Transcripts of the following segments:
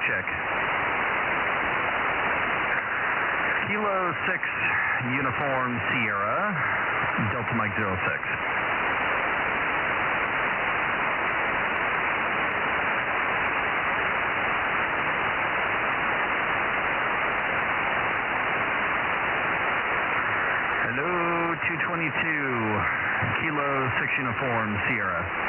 check. Kilo 6, Uniform Sierra, Delta Mike 06. Hello, 222, Kilo 6 Uniform Sierra.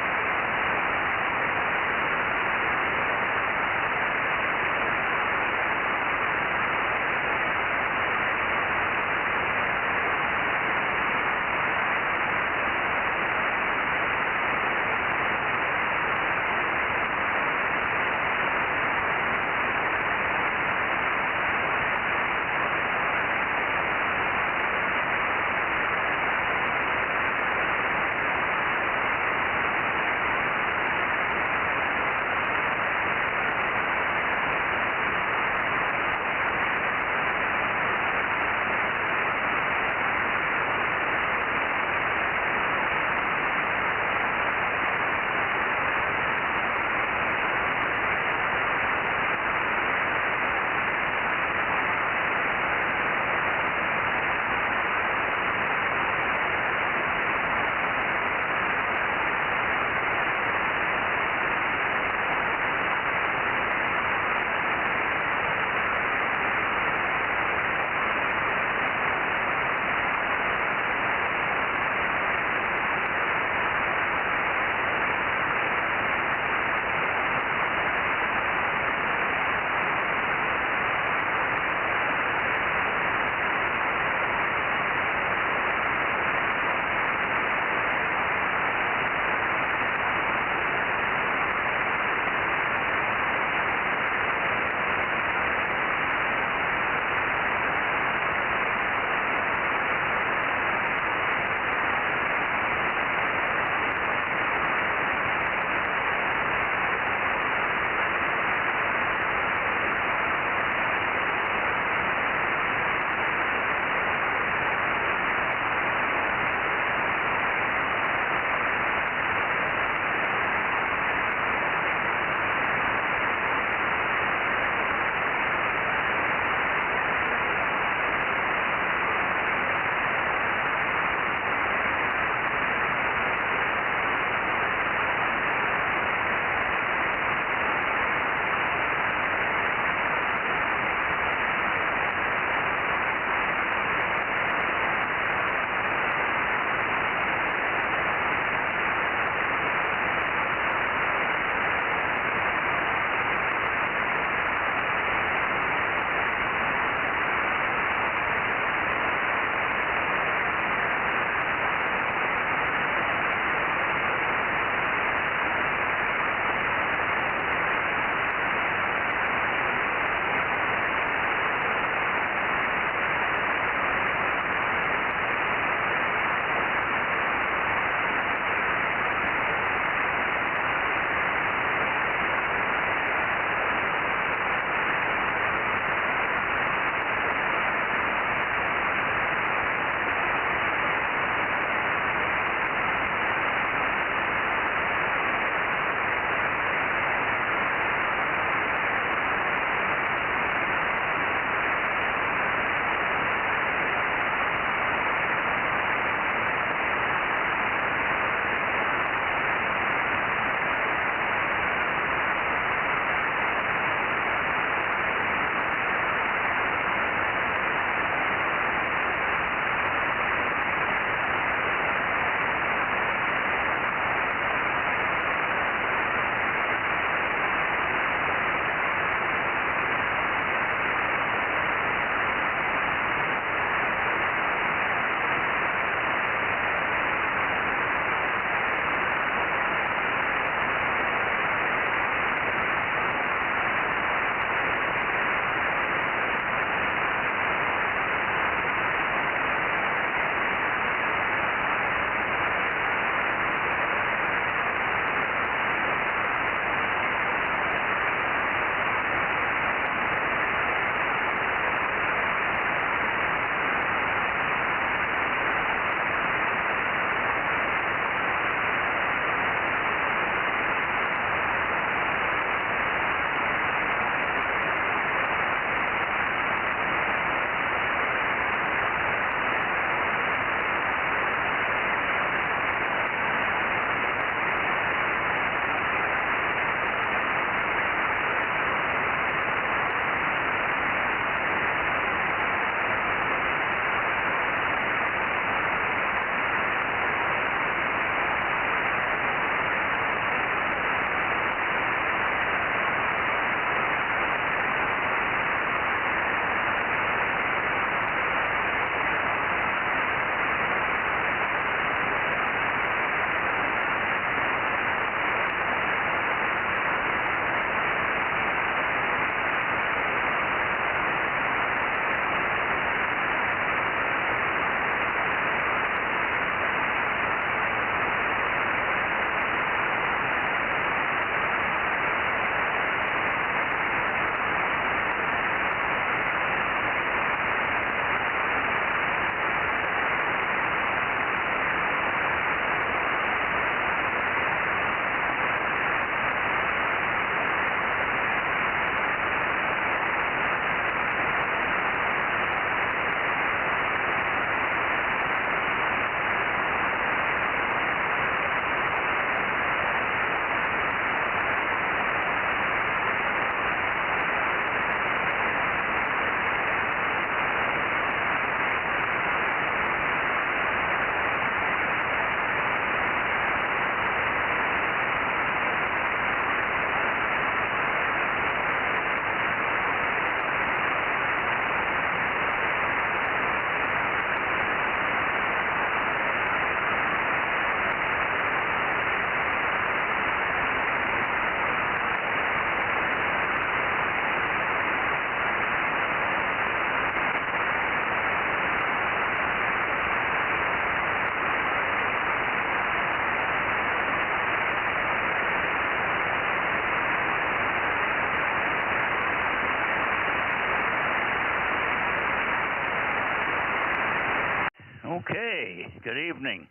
Good evening.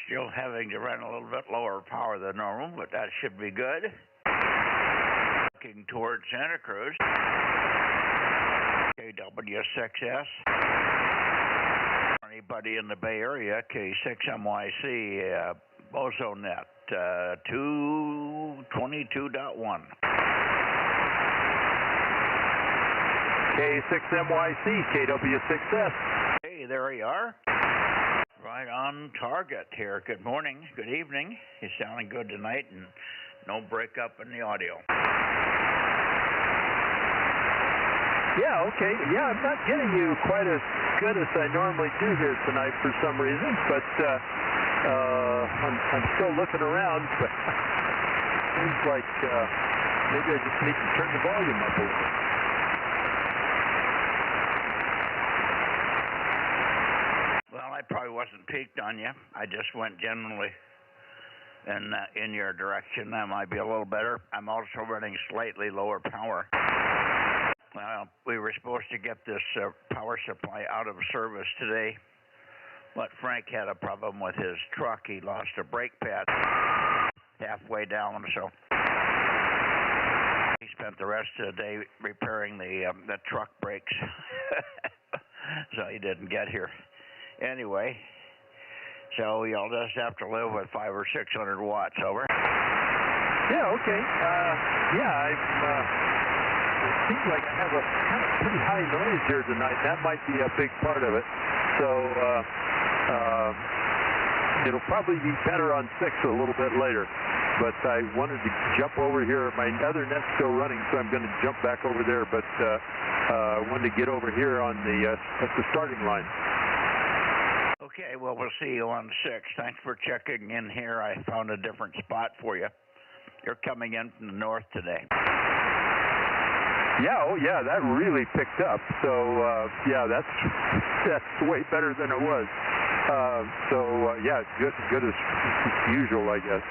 Still having to run a little bit lower power than normal, but that should be good. Looking towards Santa Cruz. KW6S. Anybody in the Bay Area, K6MYC, Bozo Net, 222.1. K6MYC, KW6S. Hey, there you are. Right on target here. Good morning, good evening. You're sounding good tonight, and no breakup in the audio. Yeah, okay. Yeah, I'm not getting you quite as good as I normally do here tonight for some reason, but I'm still looking around. But seems like maybe I just need to turn the volume up a little. Well, I probably wasn't peaked on you. I just went generally in your direction. That might be a little better. I'm also running slightly lower power. Well, we were supposed to get this power supply out of service today, but Frank had a problem with his truck. He lost a brake pad halfway down, so he spent the rest of the day repairing the truck brakes, so he didn't get here. Anyway, so you'll just have to live with 500 or 600 watts, over. Yeah, okay. It seems like I have a kind of pretty high noise here tonight. That might be a big part of it. So it'll probably be better on 6 a little bit later. But I wanted to jump over here. My other net's still running, so I'm going to jump back over there. But I wanted to get over here on at the starting line. Okay, well, we'll see you on 6. Thanks for checking in here. I found a different spot for you. You're coming in from the north today. Yeah, oh yeah, that really picked up. So yeah, that's way better than it was. Yeah, good as usual, I guess.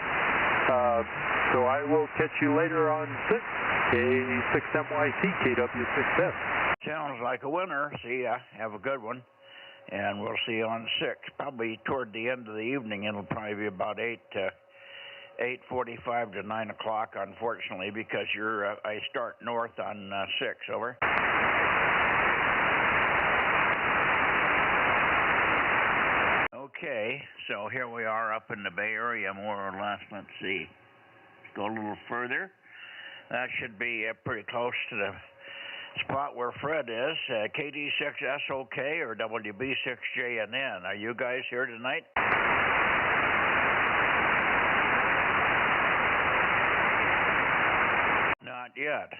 So I will catch you later on 6, K6MYC, KW6S. Sounds like a winner. See ya. Have a good one. And we'll see you on 6. Probably toward the end of the evening. It'll probably be about 8:45 to 9 o'clock, unfortunately, because I start north on 6, over. Okay, so here we are up in the Bay Area, more or less. Let's see. Let's go a little further. That should be pretty close to the spot where Fred is. KD6SOK or WB6JNN. Are you guys here tonight? Not yet.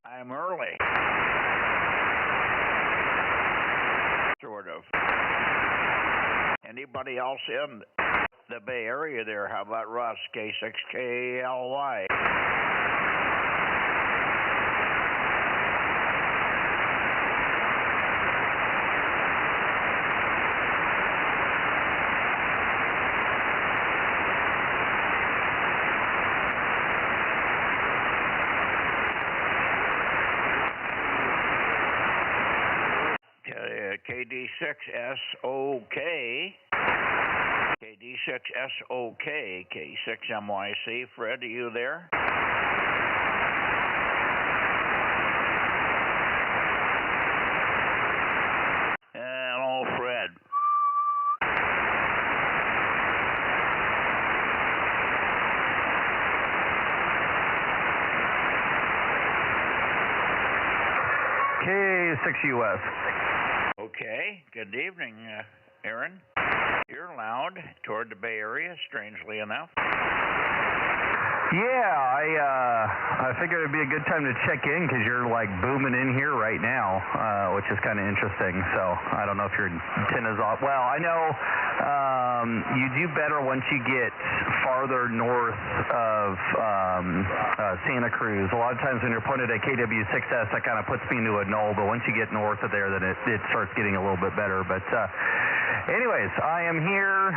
I'm early. Sort of. Anybody else in the Bay Area there? How about Russ, K6KLY? KD6SOK, KD6SOK, K6MYC. Fred, are you there? Hello, Fred. K6US. Okay, good evening, Aaron. You're loud toward the Bay Area, strangely enough. Yeah, I figured it'd be a good time to check in because you're like booming in here right now, which is kind of interesting. So I don't know if your antenna's off. Well, I know you do better once you get farther north of Santa Cruz. A lot of times when you're pointed at KW6S, that kind of puts me into a null, but once you get north of there, then it starts getting a little bit better. But anyways, I am here,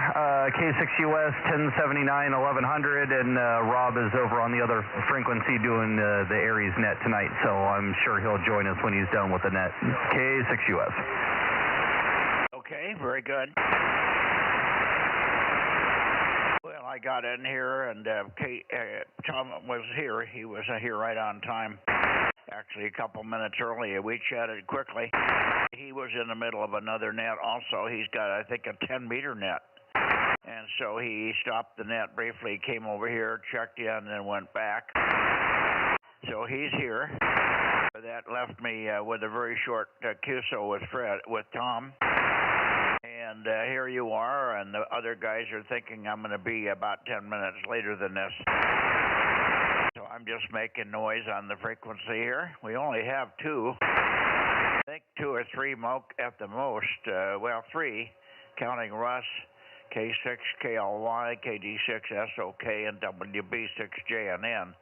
K6US 1079 1100, and Rob is over on the other frequency doing the Aries net tonight, so I'm sure he'll join us when he's done with the net. K6US. Okay, very good. Well, I got in here, and Tom was here. He was here right on time. Actually, a couple minutes early. We chatted quickly. He was in the middle of another net also. He's got, I think, a 10-meter net. And so he stopped the net briefly, came over here, checked in, and then went back. So he's here. That left me with a very short QSO with Tom. And here you are, and the other guys are thinking I'm going to be about 10 minutes later than this. So I'm just making noise on the frequency here. We only have two. I think 2 or 3 at the most. Well, 3, counting Russ, K6KLY, KD6SOK, and WB6JNN.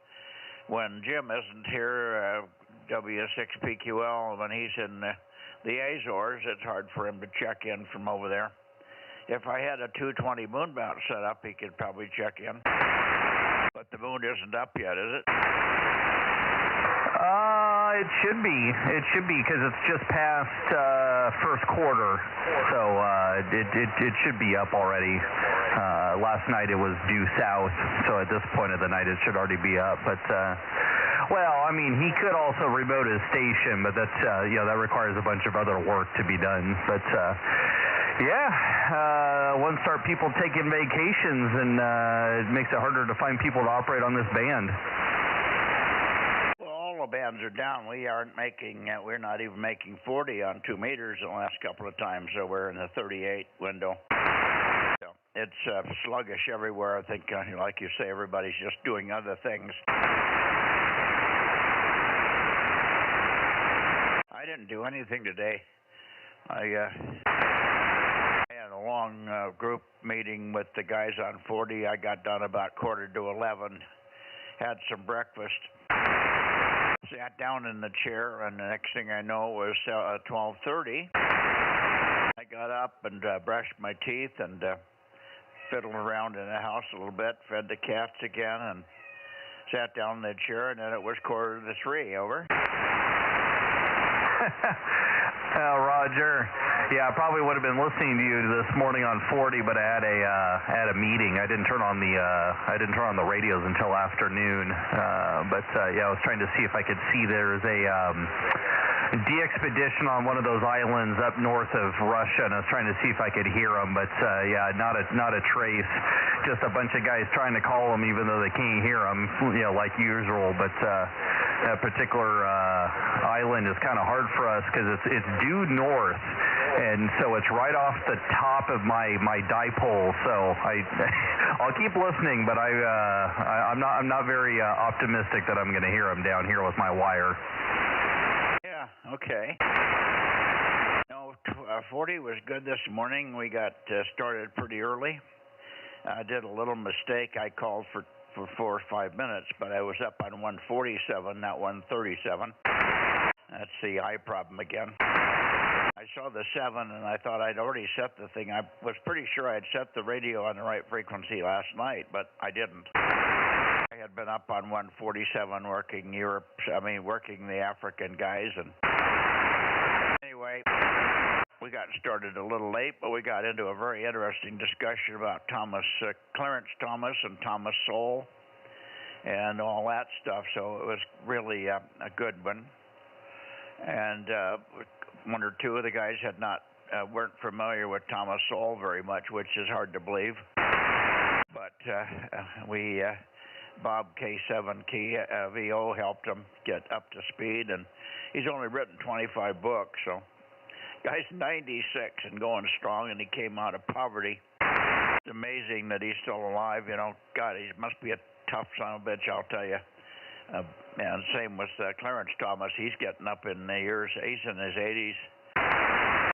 When Jim isn't here, W6PQL, when he's in the Azores, it's hard for him to check in from over there. If I had a 220 moon bounce set up, he could probably check in. But the moon isn't up yet, is it? It should be. It should be, because it's just past first quarter, so it should be up already. Last night it was due south, so at this point of the night it should already be up. But well, I mean, he could also remote his station, but that's that requires a bunch of other work to be done. But once start people taking vacations, and it makes it harder to find people to operate on this band. Bands are down. We aren't making, we're not even making 40 on 2 meters the last couple of times, so we're in the 38 window. So it's sluggish everywhere. I think, like you say, everybody's just doing other things. I didn't do anything today. I had a long group meeting with the guys on 40. I got done about 10:45, had some breakfast. Sat down in the chair, and the next thing I know was 12:30. I got up and brushed my teeth and fiddled around in the house a little bit, fed the cats again, and sat down in the chair, and then it was 2:45. Over. Roger. Yeah, I probably would have been listening to you this morning on 40, but I had a meeting. I didn't turn on the radios until afternoon. I was trying to see if I could see there's a de-expedition on one of those islands up north of Russia, and I was trying to see if I could hear them, but not a trace. Just a bunch of guys trying to call them, even though they can't hear them, like usual. But that particular island is kind of hard for us because it's due north, and so it's right off the top of my dipole. So I'll keep listening, but I'm not very optimistic that I'm going to hear them down here with my wire. Okay. No, 40 was good this morning. We got started pretty early. I did a little mistake. I called for 4 or 5 minutes, but I was up on 147, not 137. That's the eye problem again. I saw the 7, and I thought I'd already set the thing. I was pretty sure I'd set the radio on the right frequency last night, but I didn't. I had been up on 147 working working the African guys, and anyway, we got started a little late, but we got into a very interesting discussion about Clarence Thomas and Thomas Sowell and all that stuff, so it was really a good one. And 1 or 2 of the guys weren't familiar with Thomas Sowell very much, which is hard to believe. But Bob K7VO helped him get up to speed, and he's only written 25 books, so guy's 96 and going strong, and he came out of poverty. It's amazing that he's still alive. God, he must be a tough son of a bitch, I'll tell you. And same with Clarence Thomas. He's getting up in the years. He's in his 80s,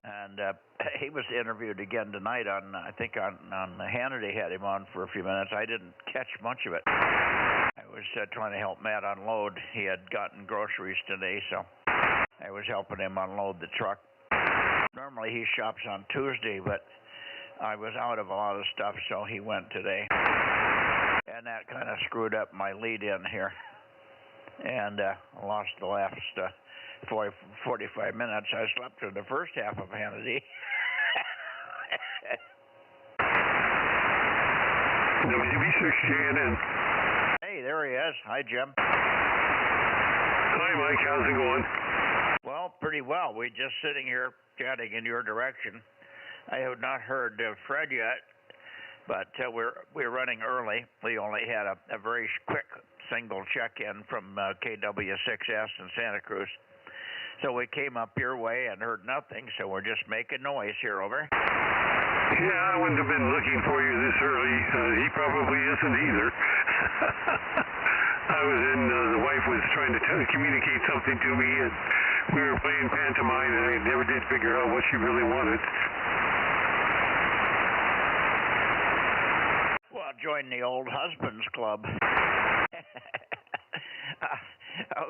and And he was interviewed again tonight on, I think on Hannity had him on for a few minutes. I didn't catch much of it. I was trying to help Matt unload. He had gotten groceries today, so I was helping him unload the truck. Normally he shops on Tuesday, but I was out of a lot of stuff, so he went today. And that kind of screwed up my lead-in here. And lost the last 45 minutes. I slept through the first half of Hannity. WB6JNN. Hey, there he is. Hi, Jim. Hi, Mike. How's it going? Well, pretty well. We're just sitting here chatting in your direction. I have not heard Fred yet, but we're running early. We only had a very quick single check-in from KW6S in Santa Cruz. So we came up your way and heard nothing, so we're just making noise here, over. Yeah, I wouldn't have been looking for you this early. He probably isn't either. I was in, the wife was trying to communicate something to me, and we were playing pantomime, and I never did figure out what she really wanted. Well, join the old husbands club.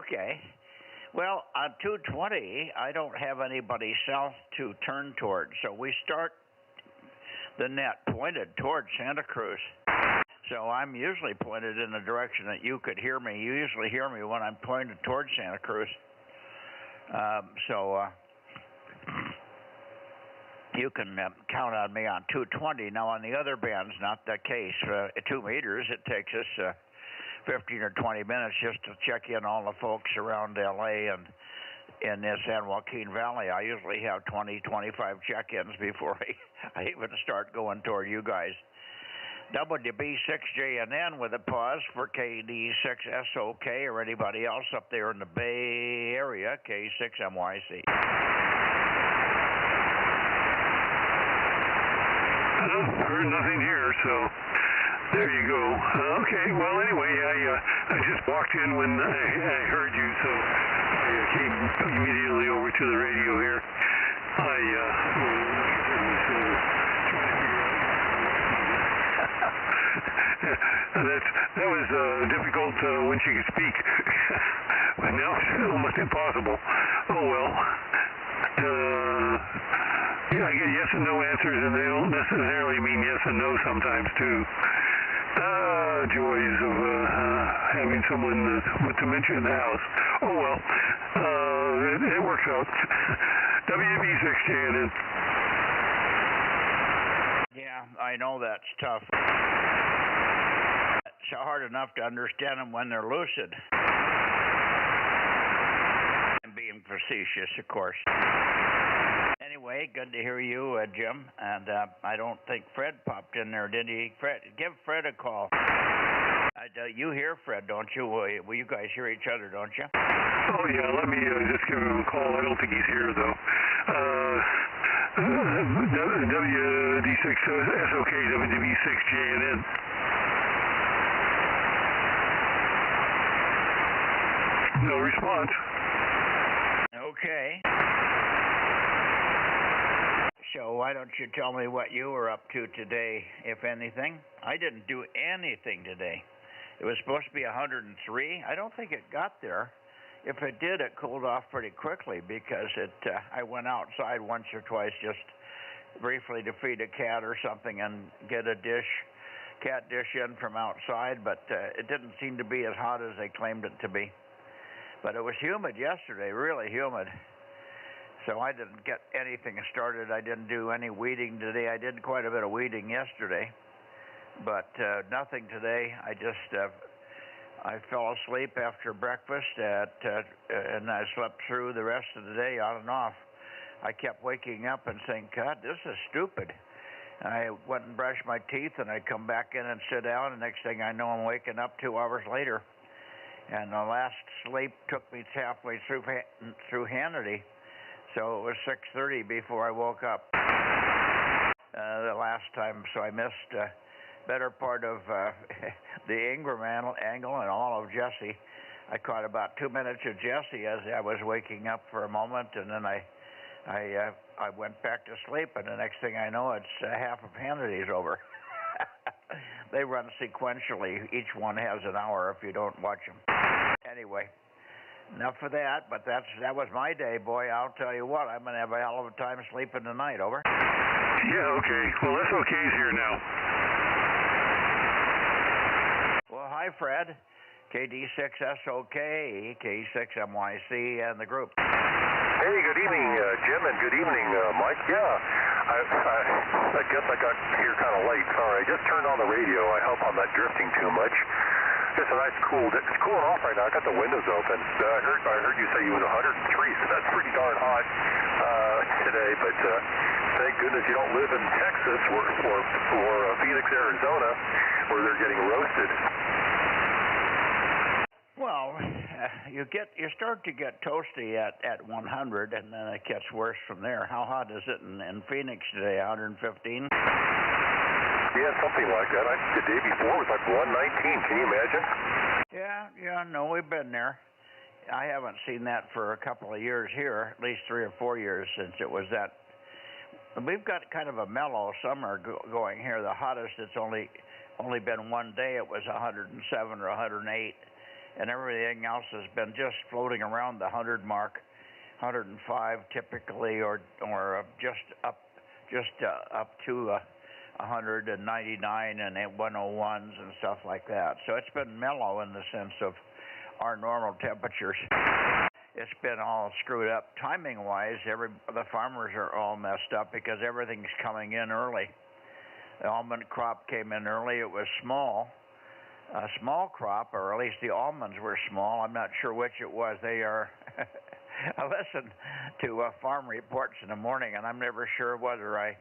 Okay. Well, on 220, I don't have anybody south to turn towards, so we start the net pointed towards Santa Cruz. So I'm usually pointed in the direction that you could hear me. You usually hear me when I'm pointed towards Santa Cruz. You can count on me on 220. Now, on the other bands, not the case. 2 meters, it takes us 15 or 20 minutes just to check in all the folks around L.A. and in the San Joaquin Valley. I usually have 20, 25 check-ins before I even start going toward you guys. WB6JNN with a pause for KD6SOK or anybody else up there in the Bay Area, K6MYC. Heard nothing here, so there you go. Okay, well, anyway, I just walked in when I heard you, so I came immediately over to the radio here. I was trying to figure out. That was difficult when she could speak, but now it's almost impossible. Oh well. Yeah, I get yes and no answers, and they don't necessarily mean yes and no sometimes, too. Joys of having someone with dementia in the house. Oh, well, it works out. WB6JNN. Yeah, I know that's tough. It's hard enough to understand them when they're lucid. And being facetious, of course. Anyway, good to hear you, Jim. And I don't think Fred popped in there, did he? Fred, give Fred a call. You hear Fred, don't you? Well, you guys hear each other, don't you? Oh, yeah. Let me just give him a call. I don't think he's here, though. WD6SOK, WB6JNN. No response. Okay. So why don't you tell me what you were up to today, if anything? I didn't do anything today. It was supposed to be 103. I don't think it got there. If it did, it cooled off pretty quickly because I went outside once or twice just briefly to feed a cat or something and get a cat dish in from outside, but it didn't seem to be as hot as they claimed it to be. But it was humid yesterday, really humid. So I didn't get anything started. I didn't do any weeding today. I did quite a bit of weeding yesterday, but nothing today. I just I fell asleep after breakfast and I slept through the rest of the day on and off. I kept waking up and saying, God, this is stupid. I went and brushed my teeth, and I come back in and sit down, and next thing I know, I'm waking up 2 hours later. And the last sleep took me halfway through Hannity. So it was 6:30 before I woke up the last time. So I missed better part of the Ingram angle and all of Jesse. I caught about 2 minutes of Jesse as I was waking up for a moment, and then I I went back to sleep, and the next thing I know, it's half of Hannity's over. They run sequentially. Each one has an hour if you don't watch them. Anyway, enough of that, but that was my day, boy. I'll tell you what, I'm going to have a hell of a time sleeping tonight, over. Yeah, okay. Well, SOK's here now. Well, hi, Fred. KD6SOK, K6MYC, and the group. Hey, good evening, Jim, and good evening, Mike. Yeah, I guess I got here kind of late. Sorry, I just turned on the radio. I hope I'm not drifting too much. It's a nice cool day. It's cooling off right now. I got the windows open. I heard you say you was 103, so that's pretty darn hot today. But thank goodness you don't live in Texas or Phoenix, Arizona, where they're getting roasted. Well, you start to get toasty at 100, and then it gets worse from there. How hot is it in Phoenix today? 115? Yeah, something like that. The day before was like 119. Can you imagine? Yeah. No, we've been there. I haven't seen that for a couple of years here, at least 3 or 4 years since it was that. We've got kind of a mellow summer going here. The hottest it's only been one day. It was 107 or 108. And everything else has been just floating around the 100 mark, 105 typically, or just up to 199 and 101s and stuff like that. So it's been mellow in the sense of our normal temperatures. It's been all screwed up timing-wise. The farmers are all messed up because everything's coming in early. The almond crop came in early. It was small. A small crop, or at least the almonds were small. I'm not sure which it was. They are. I listen to farm reports in the morning, and I'm never sure whether I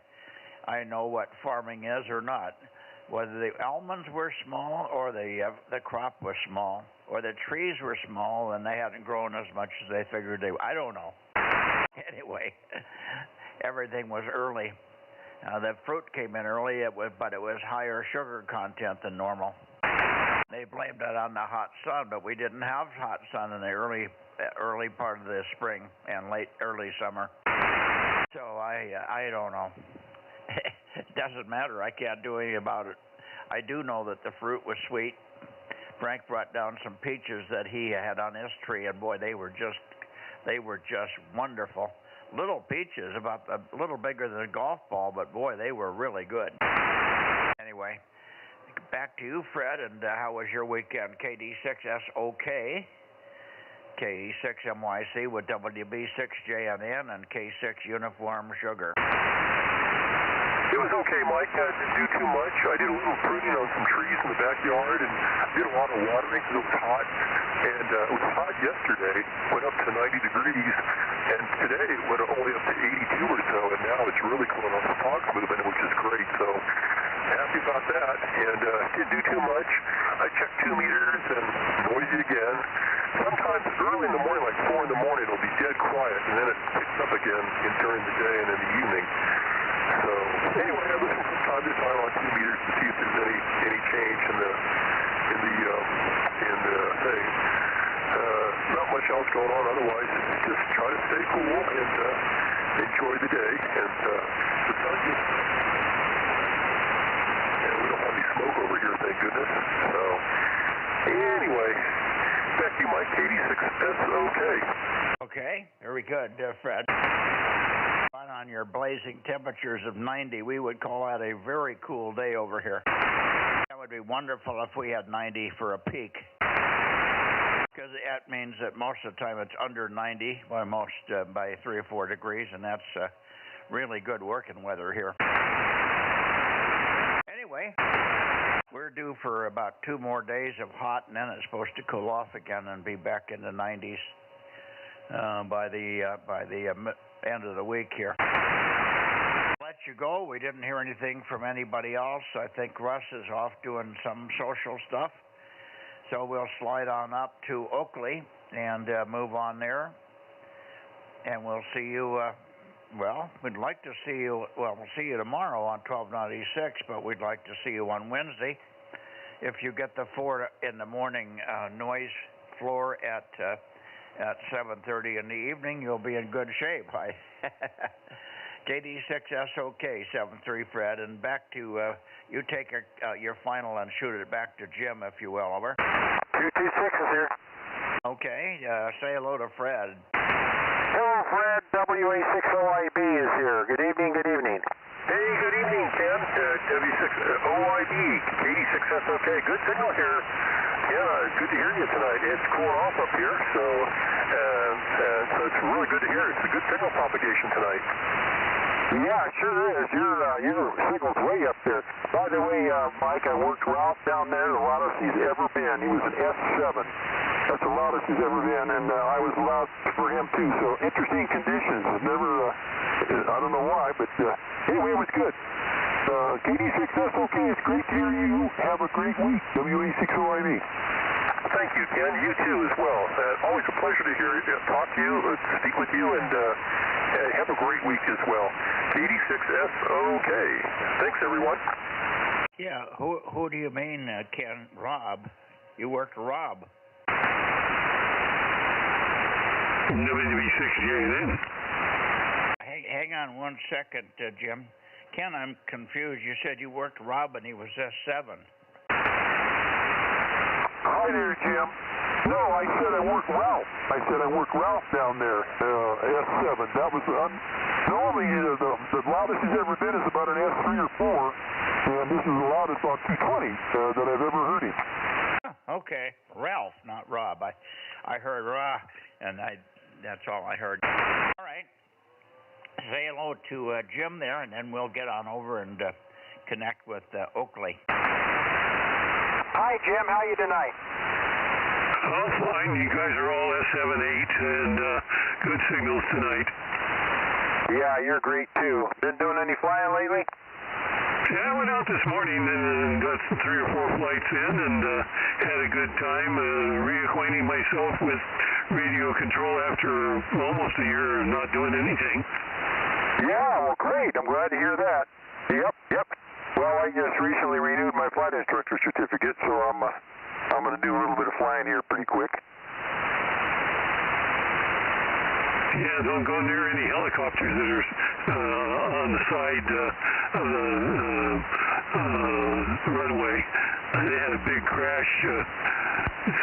know what farming is or not. Whether the almonds were small, or the crop was small, or the trees were small and they hadn't grown as much as they figured they. I don't know. Anyway, everything was early. The fruit came in early, but it was higher sugar content than normal. They blamed that on the hot sun, but we didn't have hot sun in the early part of the spring and early summer. So I don't know. It doesn't matter. I can't do anything about it. I do know that the fruit was sweet. Frank brought down some peaches that he had on his tree, and boy, they were just wonderful. Little peaches, about a little bigger than a golf ball, but boy, they were really good. Anyway. Back to you, Fred, and how was your weekend? KD6SOK, K6MYC with WB6JNN, and K6 Uniform Sugar. It was okay, Mike. I didn't do too much. I did a little pruning on some trees in the backyard, and did a lot of watering because it was hot. And it was hot yesterday, went up to 90 degrees, and today it went only up to 82 or so, and now it's really cooling off. The fog's moving, which is great, so happy about that. And didn't do too much. I checked 2 meters and noisy again. Sometimes early in the morning, like 4 in the morning, it'll be dead quiet, and then it picks up again during the day and in the evening. So anyway, I listen from time to time on 2 meters to see if there's any change in the thing. Not much else going on otherwise. Just try to stay cool and enjoy the day. And the sun just, we don't have any smoke over here, thank goodness. So anyway, back to you, Mike. 86SOK. Okay, very good, Fred. On your blazing temperatures of 90, we would call that a very cool day over here. That would be wonderful if we had 90 for a peak, because that means that most of the time it's under 90, by 3 or 4 degrees, and that's really good working weather here. Anyway, we're due for about 2 more days of hot, and then it's supposed to cool off again and be back in the 90s by the end of the week here. Let you go. We didn't hear anything from anybody else. I think Russ is off doing some social stuff. So we'll slide on up to Oakley and move on there. And we'll see you, we'd like to see you, we'll see you tomorrow on 1296, but we'd like to see you on Wednesday. If you get the 4 in the morning noise floor at at 7:30 in the evening, you'll be in good shape. KD6SOK 73 Fred, and back to you take your final and shoot it back to Jim, if you will. Over. 226 is here. Okay, say hello to Fred. Hello, Fred. WA6OIB is here. Good evening. Good evening. Hey, good evening, Ken. W6OIB, KD6SOK. Good signal here. Yeah, good to hear you tonight. It's cooling off up here, so it's really good to hear. It's a good signal propagation tonight. Yeah, it sure is. Your signal's way up there. By the way, Mike, I worked Ralph down there the loudest he's ever been. He was an S7. That's the loudest he's ever been, and I was loud for him too. So interesting conditions. Never, I don't know why, but anyway, it was good. KD6SOK, it's great to hear you. Have a great week. WA6OIB. Thank you, Ken. You too as well. Always a pleasure to hear you, talk to you, speak with you, and have a great week as well. KD6SOK. Thanks, everyone. Yeah, who do you mean, Ken? Rob? You worked Rob. WDB6JN. Hang on one second, Jim. Ken, I'm confused. You said you worked Rob and he was S7. Hi there, Jim. No, I said I worked Ralph. I said I worked Ralph down there, S7. That was normally the loudest he's ever been is about an S3 or 4, and this is the loudest on 220 that I've ever heard him. Okay, Ralph, not Rob. I heard Ra, and that's all I heard. All right. Say hello to Jim there, and then we'll get on over and connect with Oakley. Hi, Jim. How you tonight? Oh, fine. You guys are all S78 and good signals tonight. Yeah, you're great too. Been doing any flying lately? Yeah, I went out this morning and got 3 or 4 flights in and had a good time reacquainting myself with radio control after almost a year of not doing anything. Yeah, well, great. I'm glad to hear that. Yep. Well, I just recently renewed my flight instructor certificate, so I'm going to do a little bit of flying here pretty quick. Yeah, don't go near any helicopters that are on the side of the runway. They had a big crash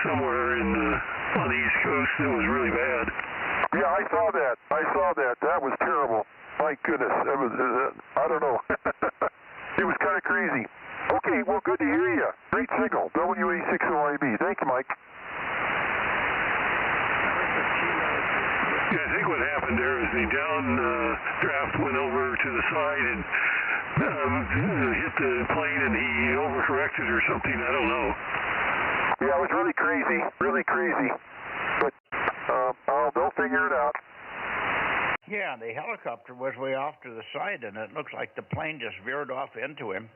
somewhere on the East Coast that was really bad. Yeah, I saw that. That was terrible. My goodness, that was, I don't know. It was kind of crazy. Okay, well, good to hear you. Great signal. WA6OIB. Thank you, Mike. Yeah, I think what happened there is the downdraft went over to the side and hit the plane and he overcorrected or something. I don't know. Yeah, it was really crazy. But they'll figure it out. Yeah, the helicopter was way off to the side, and it looks like the plane just veered off into him.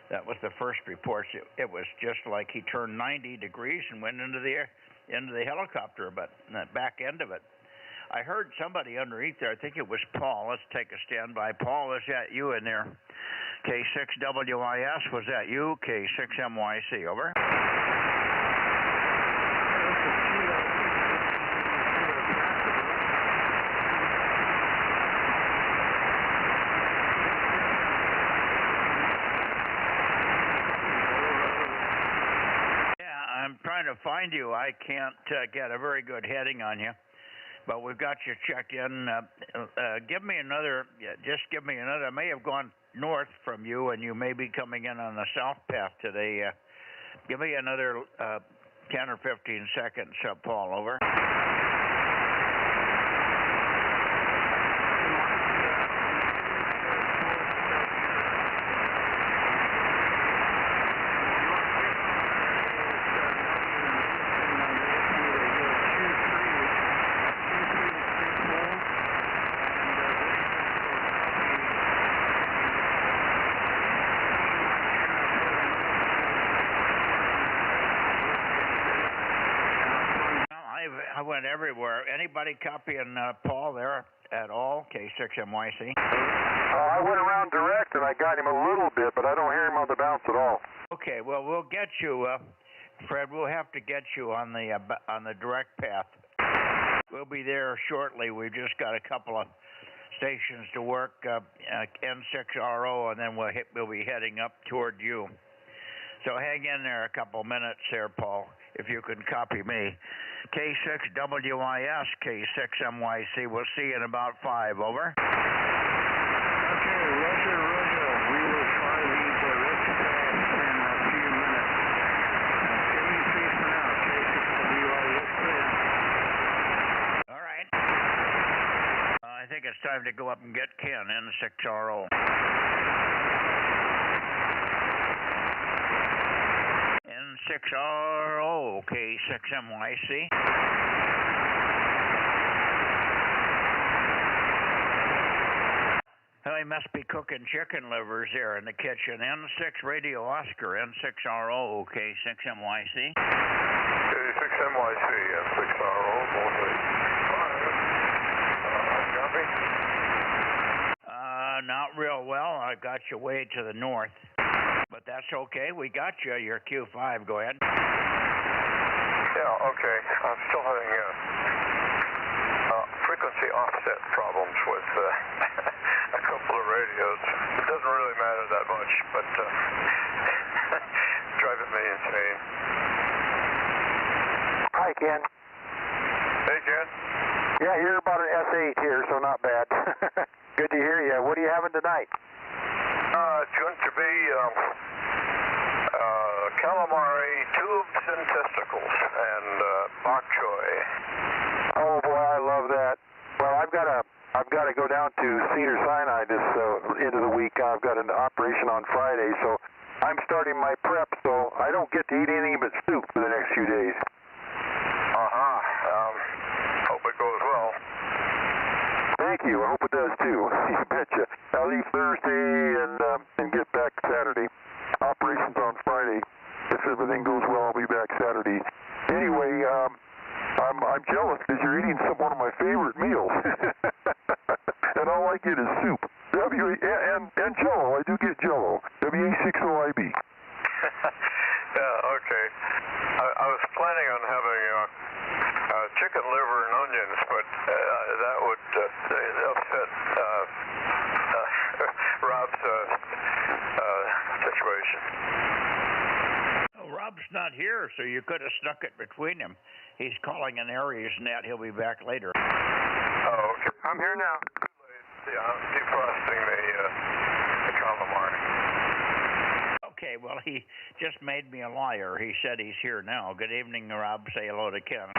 That was the first reports. It was just like he turned 90 degrees and went into the helicopter, but the back end of it. I heard somebody underneath there. I think it was Paul. Let's take a standby. Paul, is that you in there? K6WIS, was that you? K6MYC, over. Yeah, I'm trying to find you. I can't get a very good heading on you. But we've got you checked in. Give me another. Just give me another. I may have gone north from you, and you may be coming in on the south path today. Give me another 10 or 15 seconds, Paul. Over. I went everywhere. Anybody copying Paul there at all? K6MYC. I went around direct and I got him a little bit, but I don't hear him on the bounce at all. Okay, well we'll get you, Fred. We'll have to get you on the direct path. We'll be there shortly. We've just got a couple of stations to work, N6RO, and then we'll be heading up toward you. So hang in there a couple minutes there, Paul, if you can copy me. K6WIS, K6MYC. We'll see you in about 5, over. Okay, roger, roger. We will try the direct path in a few minutes. Stay safe for now. K6WIS clear. All right. I think it's time to go up and get Ken, N6RO. N6RO, K6MYC. Well, he must be cooking chicken livers there in the kitchen. N6 Radio Oscar, N6RO, K6MYC. K6MYC, N6RO, both copy? Not real well. I got you way to the north. But that's okay. We got you. You're Q5. Go ahead. Yeah, okay. I'm still having frequency offset problems with a couple of radios. It doesn't really matter that much, but driving me insane. Hi, Ken. Hey, Ken. Yeah, you're about an S8 here, so not bad. Good to hear you. What are you having tonight? It's going to be calamari, tubes and testicles, and bok choy. Oh boy, I love that. Well, I've got to go down to Cedar Sinai this end of the week. I've got an operation on Friday, so I'm starting my prep. So I don't get to eat anything but soup for the next few days. Hope it goes well. Thank you. I hope it does too. You betcha. I'll leave Thursday and get back Saturday. Operations on Friday. If everything goes well, I'll be back Saturday. Anyway, I'm jealous because you're eating one of my favorite meals, and all I get is soup. And Jello. I do get Jello. WA6OIB. Yeah. Okay. I was planning on having chicken liver and onions, but that would upset Rob's situation. Oh, Rob's not here, so you could have snuck it between them. He's calling an Aries net. He'll be back later. Oh, okay. I'm here now. Yeah, I'm defrosting the calamari. Okay, well, he just made me a liar. He said he's here now. Good evening, Rob. Say hello to Ken.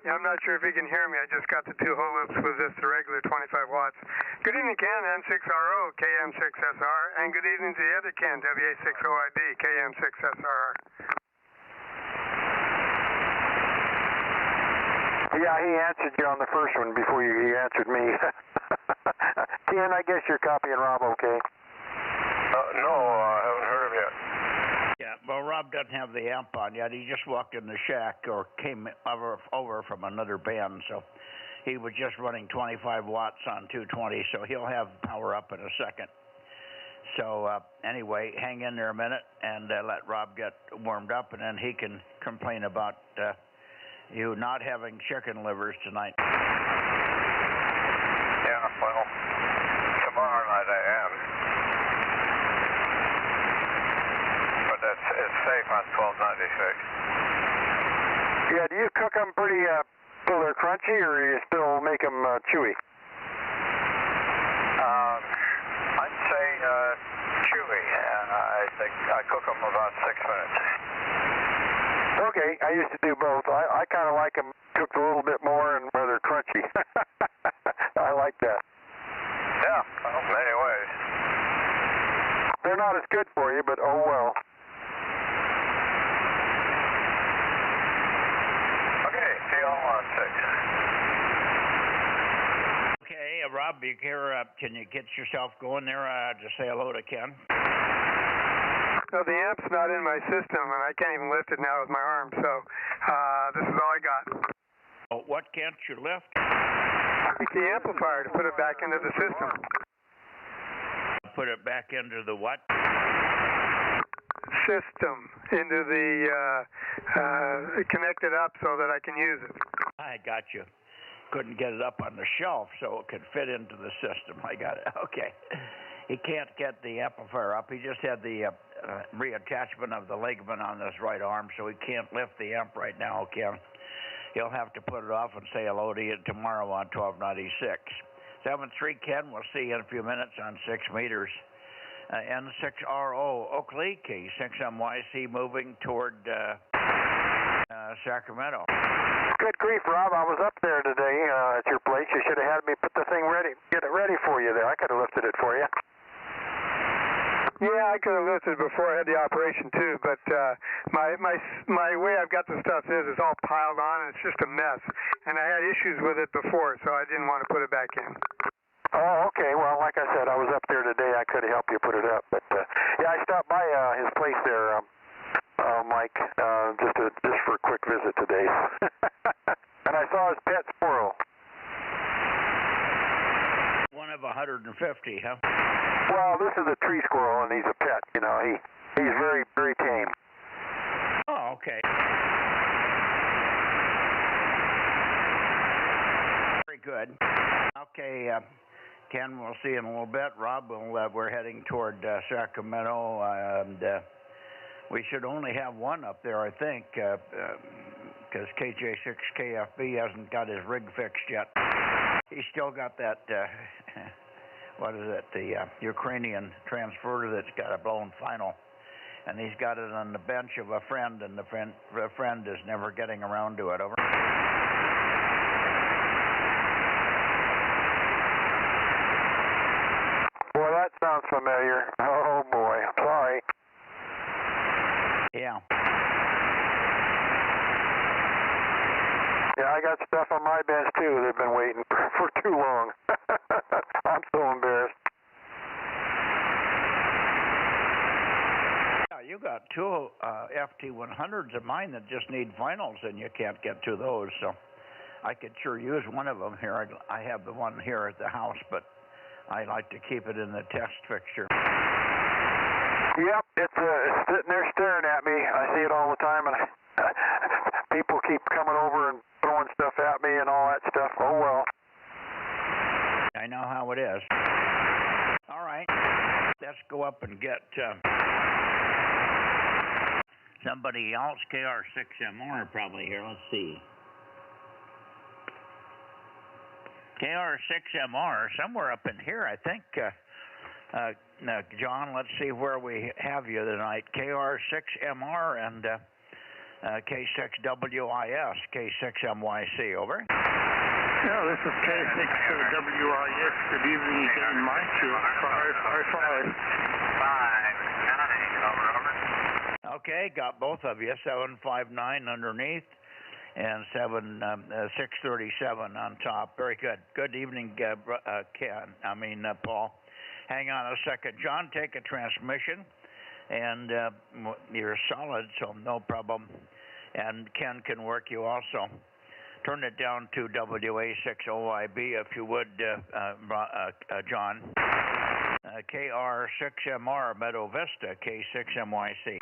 Yeah, I'm not sure if you can hear me. I just got the 2 hole loops with just the regular 25 watts. Good evening, Ken, N6RO, KM6SR, and good evening to the other Ken, WA6OID, KM6SR. Yeah, he answered you on the first one before he answered me. Ken, I guess you're copying Rob okay? No, I haven't heard him yet. Yeah, well, Rob doesn't have the amp on yet. He just walked in the shack or came over from another band, so he was just running 25 watts on 220, so he'll have power up in a second. So anyway, hang in there a minute and let Rob get warmed up, and then he can complain about you not having chicken livers tonight. Yeah, well, tomorrow night I am. But it's safe on 1296. Yeah, do you cook them pretty till they're crunchy, or do you still make them chewy? I'd say chewy. I think I cook them about 6 minutes. Okay, I used to do both. I kind of like them cooked a little bit more and where they're crunchy. I like that. Yeah, well, many ways. They're not as good for you, but oh well. Okay, TL16. Okay, Rob, you care, can you get yourself going there to say hello to Ken? So the amp's not in my system, and I can't even lift it now with my arm, so this is all I got. Oh, what can't you lift? The amplifier to put it back into the system. Put it back into the what? system into the connect it up so that I can use it. I got you. Couldn't get it up on the shelf so it could fit into the system. I got it. Okay. He can't get the amplifier up. He just had the reattachment of the ligament on his right arm, so he can't lift the amp right now, Ken. He'll have to put it off and say hello to you tomorrow on 1296. 7-3, Ken. We'll see you in a few minutes on 6 meters. N6RO Oakley, K6MYC moving toward Sacramento. Good grief, Rob. I was up there today at your place. You should have had me put the thing ready, get it ready for you there. I could have lifted it for you. Yeah, I could have lifted it before I had the operation too, but my way I've got the stuff is it's all piled on and it's just a mess. And I had issues with it before, so I didn't want to put it back in. Oh, okay. Well, like I said, I was up there today. I could have helped you put it up, but yeah, I stopped by his place there, Mike, just for a quick visit today. And I saw his pet squirrel. One of 150, huh? Well, this is a tree squirrel, and he's a pet. You know, he's very, very tame. Oh, okay. Very good. Okay, Ken, we'll see you in a little bit. Rob, we're heading toward Sacramento, and we should only have one up there, I think, because KJ6KFB hasn't got his rig fixed yet. He's still got that, what is it, the Ukrainian transverter that's got a blown final. And he's got it on the bench of a friend, and the friend is never getting around to it. Over. Boy, that sounds familiar. Oh, boy. Sorry. Yeah. Yeah, I got stuff on my bench, too. They've been waiting for too long. I'm so embarrassed. Yeah, you got two FT100s of mine that just need finals, and you can't get to those, so I could sure use one of them here. I have the one here at the house, but I like to keep it in the test fixture. Yep, it's sitting there staring at me. I see it all the time, and people keep coming over and throwing stuff at me and all that stuff. Oh, well. I know how it is. All right, let's go up and get somebody else. KR6MR probably here. Let's see. KR6MR, somewhere up in here, I think. John, let's see where we have you tonight. KR6MR and K6WIS, K6MYC, over. Yeah, this is K6WIS. Good evening again, Mike. 555. 5-9, over. Okay, got both of you. 759 underneath and 637 on top. Very good. Good evening, Paul. Hang on a second. John, take a transmission, and you're solid, so no problem. And Ken can work you also. Turn it down to WA60IB if you would, John. KR6MR, Meadow Vista, K6MYC.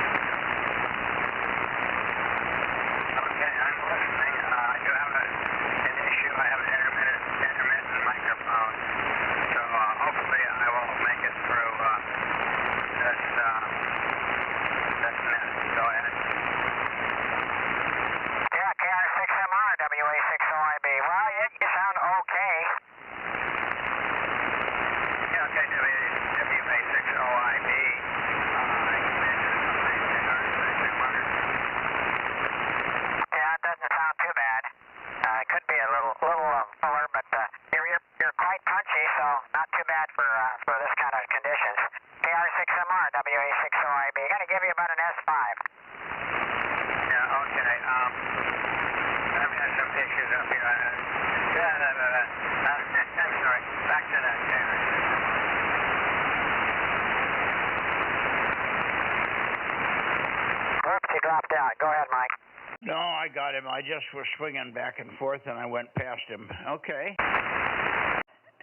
I just was swinging back and forth, and I went past him. Okay.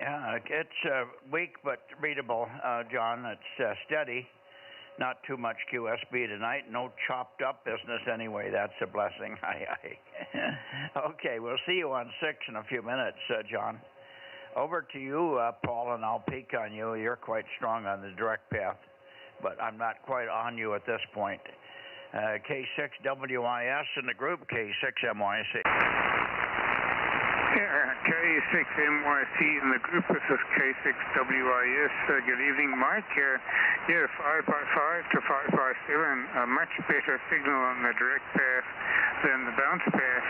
Yeah, it's weak but readable, John. It's steady. Not too much QSB tonight. No chopped up business anyway. That's a blessing. Okay, we'll see you on 6 in a few minutes, John. Over to you, Paul, and I'll peek on you. You're quite strong on the direct path, but I'm not quite on you at this point. K6WIS in the group, K6MYC. K6MYC in the group. This is K6WIS. Good evening, Mike. 5x5 to 5x7. A much better signal on the direct path than the bounce path.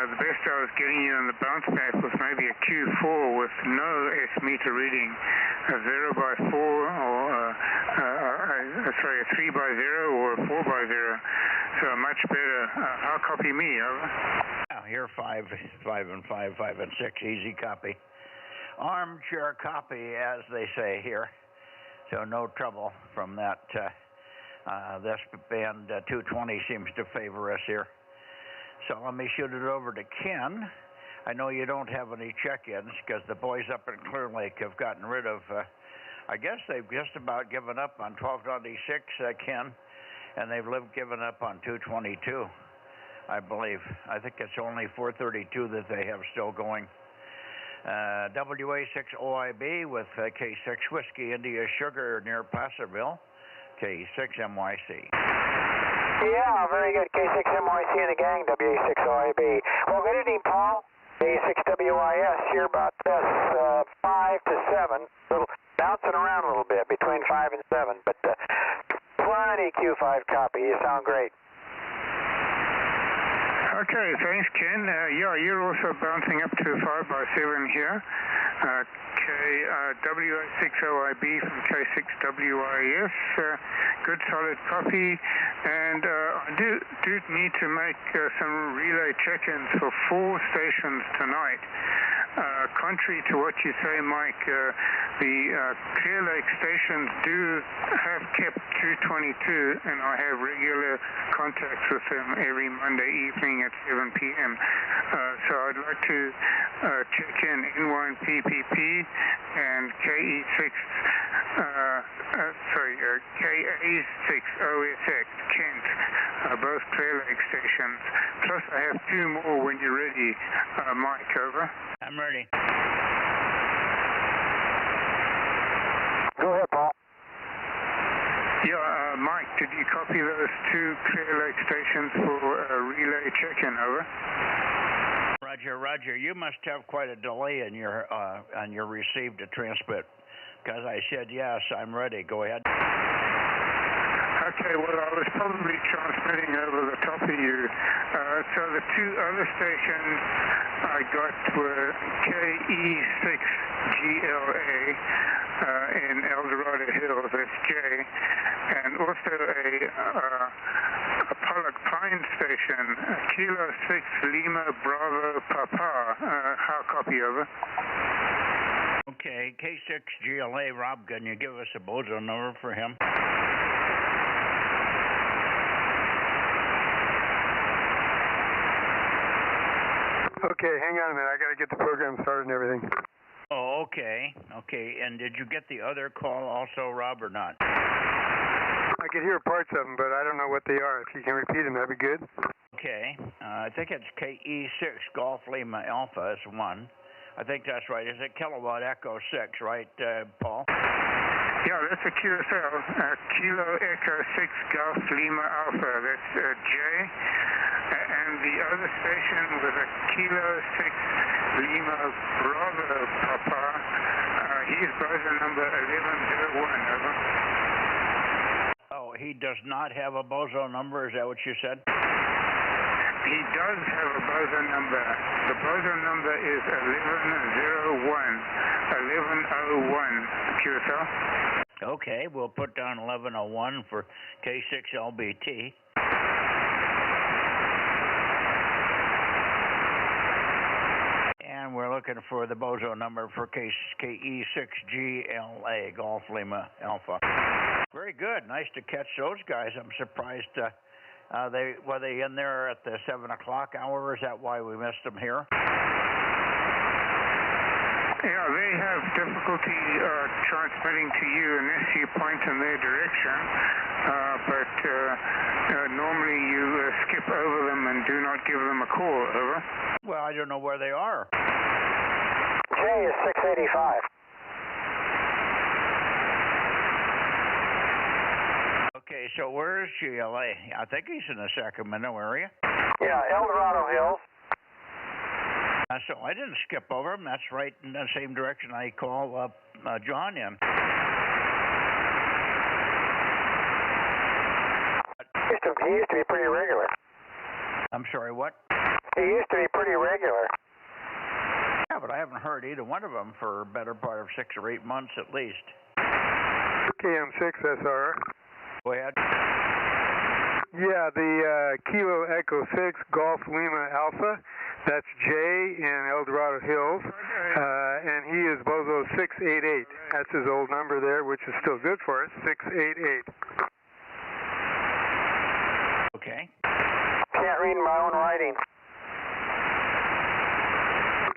The best I was getting you on the bounce path was maybe a Q4 with no S-meter reading. A 0x4 or a 3x0 or a 4x0. So much better. How copy me? Over. Here 5 and 5, 5 and 6, easy copy. Armchair copy, as they say here. So no trouble from that. This band 220 seems to favor us here. So let me shoot it over to Ken. I know you don't have any check-ins because the boys up in Clear Lake have gotten rid of, I guess they've just about given up on 1226, Ken, and they've given up on 222. I believe. I think it's only 432 that they have still going. WA6OIB with K6 Whiskey India Sugar near Placerville, K6MYC. Yeah, very good. K6MYC and the gang, WA6OIB. Well, good evening, Paul. K6WIS here about 5 to 7. Little bouncing around a little bit between 5 and 7, but plenty Q5 copy. You sound great. Okay, thanks, Ken. You're also bouncing up to 5x7 here. WA6OIB from K6WIS. Good solid copy. And I do need to make some relay check-ins for 4 stations tonight. Contrary to what you say, Mike, the Clear Lake stations do have kept 222, and I have regular contacts with them every Monday evening at 7 p.m. So I'd like to check in N1PPP and KA6OSX, Kent, both Clear Lake stations. Plus I have 2 more when you're ready, Mike, over. I'm ready. Go ahead, Paul. Yeah, Mike, did you copy those 2 Clear Lake stations for a relay check-in, over? Roger. You must have quite a delay in your on your receive to transmit, because I said yes, I'm ready. Go ahead. Okay, well, I was probably transmitting over the top of you. So the 2 other stations I got were KE6GLA in El Dorado Hills, that's J, and also a Pollock Pine station, Kilo 6 Lima Bravo Papa. How copy, over? Okay, K6GLA, Rob, can you give us a Bozo number for him? Okay, hang on a minute. I got to get the program started and everything. Oh, okay. And did you get the other call also, Rob, or not? I could hear parts of them, but I don't know what they are. If you can repeat them, that'd be good. Okay. I think it's KE6 Golf Lima Alpha is 1. I think that's right. Is it Kilowatt Echo 6, right, Paul? Yeah, that's a QSL. Kilo Echo 6 Golf Lima Alpha. That's J. And the other station was a Kilo 6 Lima Bravo Papa. He's Bozo number 1101, over. Oh, he does not have a Bozo number, is that what you said? He does have a Bozo number. The Bozo number is 1101, QSL. Okay, we'll put down 1101 for K6LBT. And we're looking for the Bozo number for KE6GLA, Golf Lima Alpha. Very good. Nice to catch those guys. I'm surprised. Were they in there at the 7 o'clock hour? Is that why we missed them here? Yeah, they have difficulty transmitting to you unless you point in their direction, but normally you skip over them and do not give them a call, over. Well, I don't know where they are. J is 685. Okay, so where is GLA? I think he's in the Sacramento area. Yeah, El Dorado Hills. So I didn't skip over him. That's right in the same direction I call John in. He used to be pretty regular. I'm sorry, what? He used to be pretty regular. Yeah, but I haven't heard either one of them for a better part of 6 or 8 months at least. KM6SR. Go ahead. Yeah, the Kilo Echo 6 Golf Lima Alpha. That's Jay in El Dorado Hills, and he is Bozo 688. That's his old number there, which is still good for us, 688. Okay. Can't read my own writing.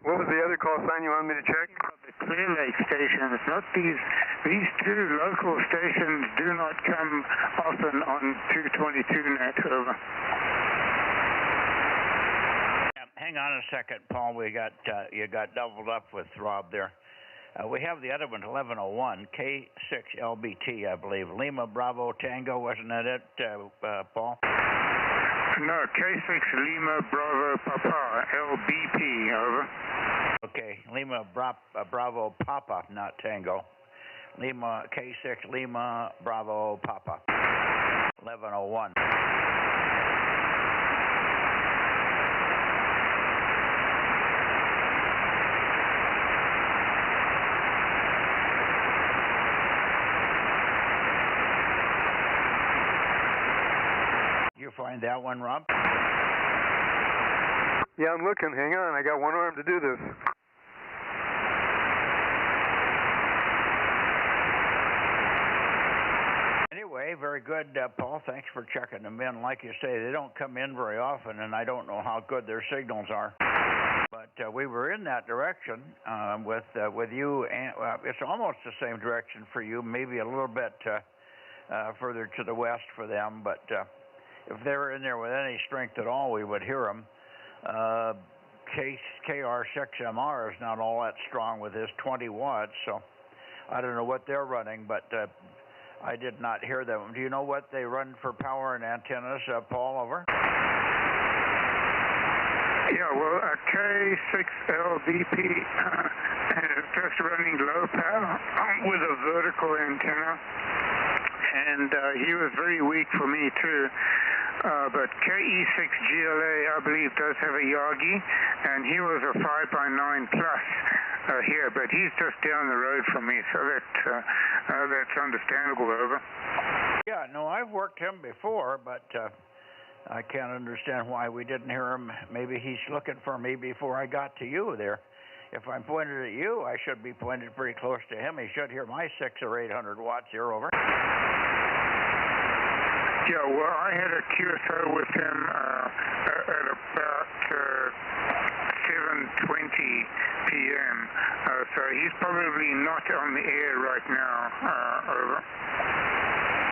What was the other call sign you wanted me to check? The Clear Lake stations, not these two local stations do not come often on 222 net, over. Hang on a second, Paul. We got you got doubled up with Rob there. We have the other one, 1101, K6LBT, I believe. Lima Bravo Tango, wasn't that it, Paul? No, K6 Lima Bravo Papa, LBP, over. Okay, Lima Bravo Papa, not Tango. Lima K6 Lima Bravo Papa, 1101. You find that one, Rob? Yeah, I'm looking. Hang on. I got one arm to do this. Anyway, very good, Paul. Thanks for checking them in. Like you say, they don't come in very often, and I don't know how good their signals are. But we were in that direction with you, and it's almost the same direction for you, maybe a little bit further to the west for them, but if they were in there with any strength at all, we would hear them. KR6MR is not all that strong with his 20 watts, so I don't know what they're running, but I did not hear them. Do you know what they run for power and antennas, Paul, over? Yeah, well, a K6LBP is just running low power with a vertical antenna, and he was very weak for me too. But KE6GLA, I believe, does have a Yagi, and he was a 5x9 plus here, but he's just down the road from me, so that's understandable, over. Yeah, no, I've worked him before, but I can't understand why we didn't hear him. Maybe he's looking for me before I got to you there. If I'm pointed at you, I should be pointed pretty close to him. He should hear my 600 or 800 watts here, over. Yeah, well, I had a QSO with him at about 7:20 p.m., so he's probably not on the air right now, over.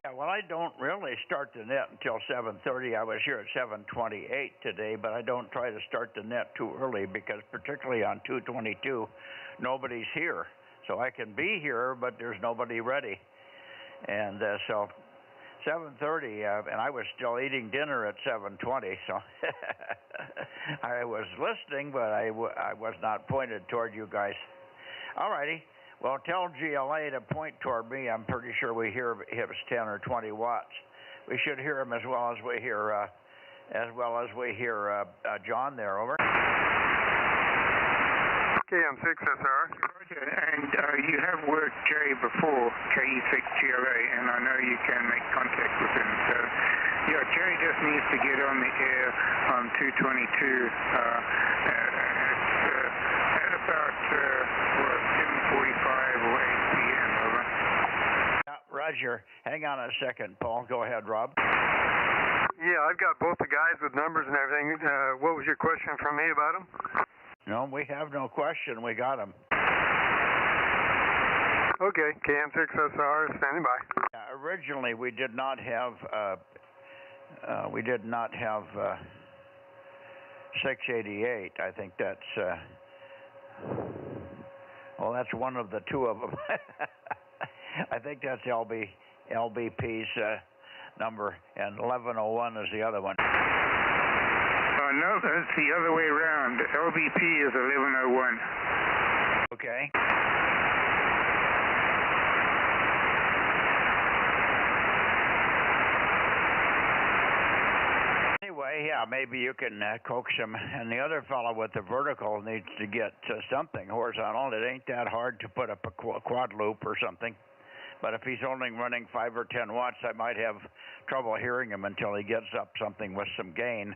Yeah, well, I don't really start the net until 7:30. I was here at 7:28 today, but I don't try to start the net too early because particularly on 222, nobody's here. So I can be here, but there's nobody ready. And so 7:30, and I was still eating dinner at 7:20, so I was listening, but I was not pointed toward you guys. All righty. Well, tell GLA to point toward me. I'm pretty sure we hear him 10 or 20 watts. We should hear him as well as we hear John there, over. KM6SR. And you have worked Jay before, KE6GLA, and I know you can make contact with him. So, yeah, Jay just needs to get on the air on 222 at about 7:45 or 8 p.m., over. Roger. Hang on a second, Paul. Go ahead, Rob. Yeah, I've got both the guys with numbers and everything. What was your question from me about them? No, we have no question. We got him. Okay, KM6SR standing by. Originally, we did not have 688. I think that's well, that's one of the two of them. I think that's LBP's number, and 1101 is the other one. No, that's the other way around. LBP is 1101. Okay. Anyway, yeah, maybe you can coax him. And the other fellow with the vertical needs to get something horizontal. It ain't that hard to put up a quad loop or something. But if he's only running 5 or 10 watts, I might have trouble hearing him until he gets up something with some gain.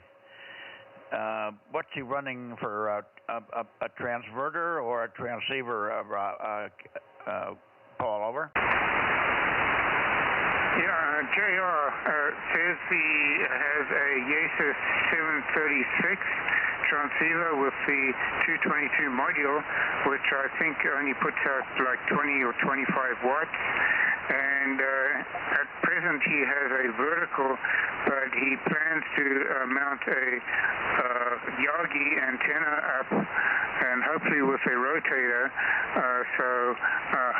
What's he running for, a transverter or a transceiver, Paul, over? Yeah, JR says he has a Yaesus 736 transceiver with the 222 module, which I think only puts out like 20 or 25 watts. And at present he has a vertical, but he plans to mount a Yagi antenna up, and hopefully with a rotator. So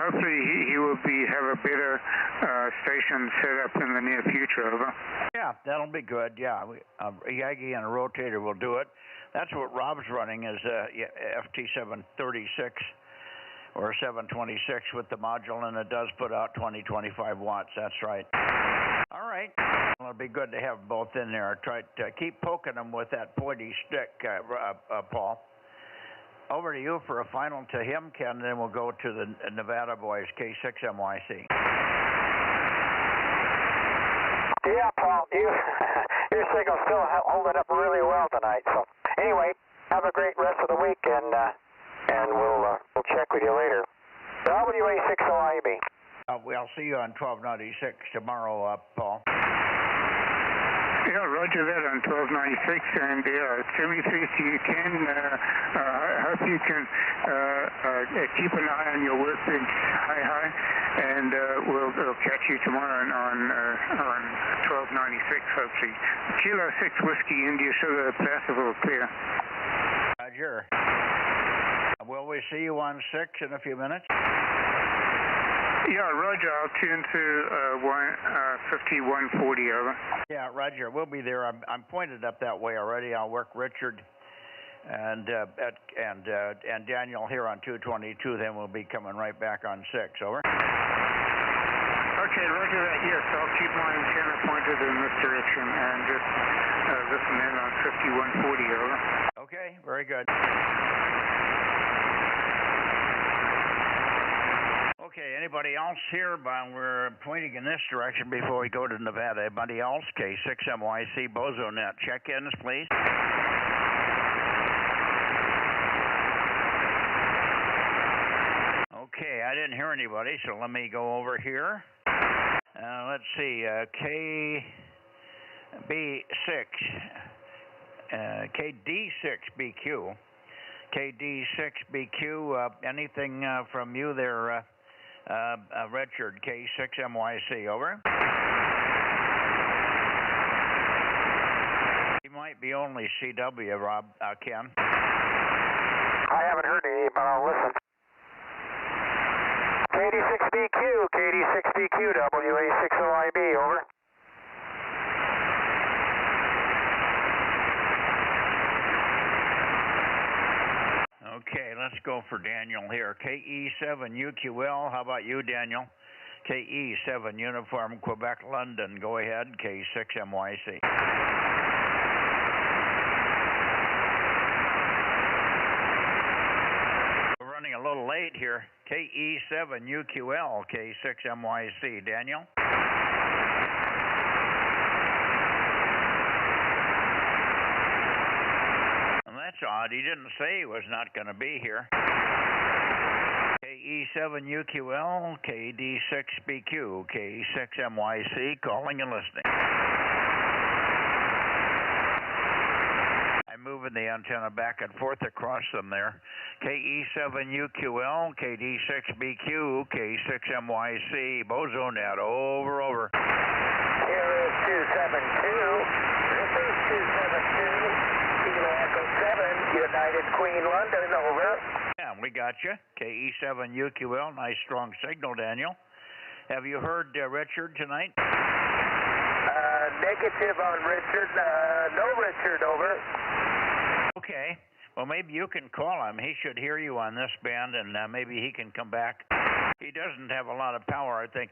hopefully he will have a better station set up in the near future. Over. Yeah, that'll be good. Yeah, a Yagi and a rotator will do it. That's what Rob's running is FT736 or 726 with the module, and it does put out 20-25 watts. That's right. All right. Well, it'll be good to have both in there. Try to keep poking them with that pointy stick, Paul. Over to you for a final to him, Ken, and then we'll go to the Nevada boys, K6MYC. Yeah, Paul, your signal's still holding up really well tonight. So anyway, have a great rest of the week, and we'll check with you later. WA60IB. We'll see you on 1296 tomorrow, Paul. Yeah, roger that on 1296, and send me through so you can. I hope you can keep an eye on your workbench, hi, and we'll catch you tomorrow on 1296, hopefully. Kilo 6 Whiskey India Sugar Pacific clear. Roger. Will we see you on 6 in a few minutes? Yeah, roger. I'll tune to 5140, over. Yeah, roger. We'll be there. I'm pointed up that way already. I'll work Richard and Daniel here on 222. Then we'll be coming right back on 6. Over. Okay, roger that. Yes, I'll keep my antenna pointed in this direction and just listen in on 5140, over. Okay, very good. Okay, anybody else here? We're pointing in this direction before we go to Nevada. Anybody else? K6MYC Bozo Net. Check-ins, please. Okay, I didn't hear anybody, so let me go over here. Let's see, KD6BQ. KD6BQ, anything from you there, Richard, K6MYC, over. He might be only CW, Rob, Ken. I haven't heard any, but I'll listen. KD6BQ, WA60IB, over. Okay, let's go for Daniel here. KE7UQL, how about you, Daniel? KE7 Uniform Quebec London, go ahead, K6MYC. We're running a little late here. KE7UQL, K6MYC, Daniel? That's odd. He didn't say he was not going to be here. KE7UQL, KD6BQ, K6MYC, calling and listening. I'm moving moving the antenna back and forth across them there. KE7UQL, KD6BQ, K6MYC, Bozo Net, over. Here is 272. This is 272. Kilo Echo 7, United Queen London, over. Yeah, we got you. KE7UQL, nice strong signal, Daniel. Have you heard Richard tonight? Negative on Richard. No Richard, over. Okay. Well, maybe you can call him. He should hear you on this band, and maybe he can come back. He doesn't have a lot of power, I think,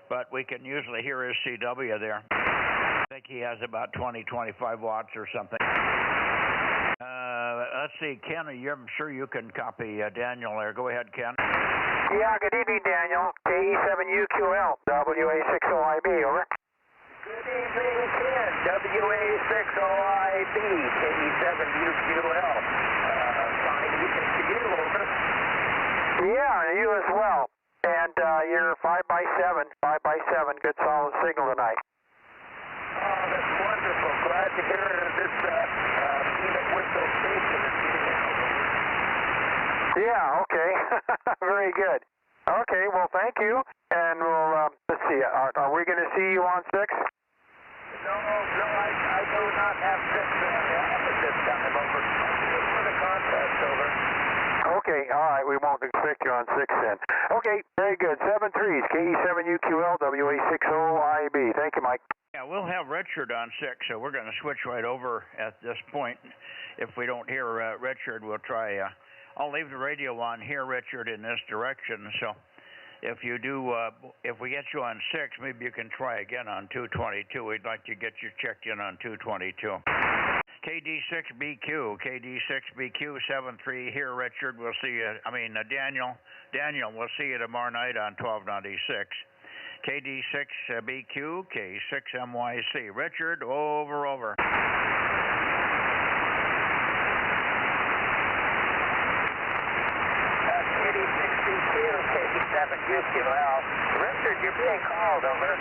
but we can usually hear his CW there. I think he has about 20, 25 watts or something. Let's see, Ken, I'm sure you can copy Daniel there. Go ahead, Ken. Yeah, good evening, Daniel. KE7UQL, WA60IB, over. Good evening, Ken. WA60IB, KE7UQL. Fine evening to you, over. Yeah, and you as well. And you're 5x7, 5x7. Good solid signal tonight. Oh, that's wonderful. Glad to hear this even with those stations. Yeah, okay. Very good. Okay, well, thank you. And we'll, let's see, are we going to see you on 6? No, I do not have 6 at this time, over. For the contest, over. Okay, all right, we won't expect you on 6 then. Okay, very good. 7-3s, KE7UQL, WA60IB. Thank you, Mike. Yeah, we'll have Richard on 6, so we're going to switch right over at this point. If we don't hear Richard, we'll try. I'll leave the radio on here, Richard, in this direction. So if you do, if we get you on 6, maybe you can try again on 222. We'd like to get you checked in on 222. KD6BQ, KD6BQ 73 here, Richard. We'll see you. Daniel, we'll see you tomorrow night on 1296. KD6BQ, K6MYC. Richard, over. KD6BQ, K7UQL. Richard, you're being called, over.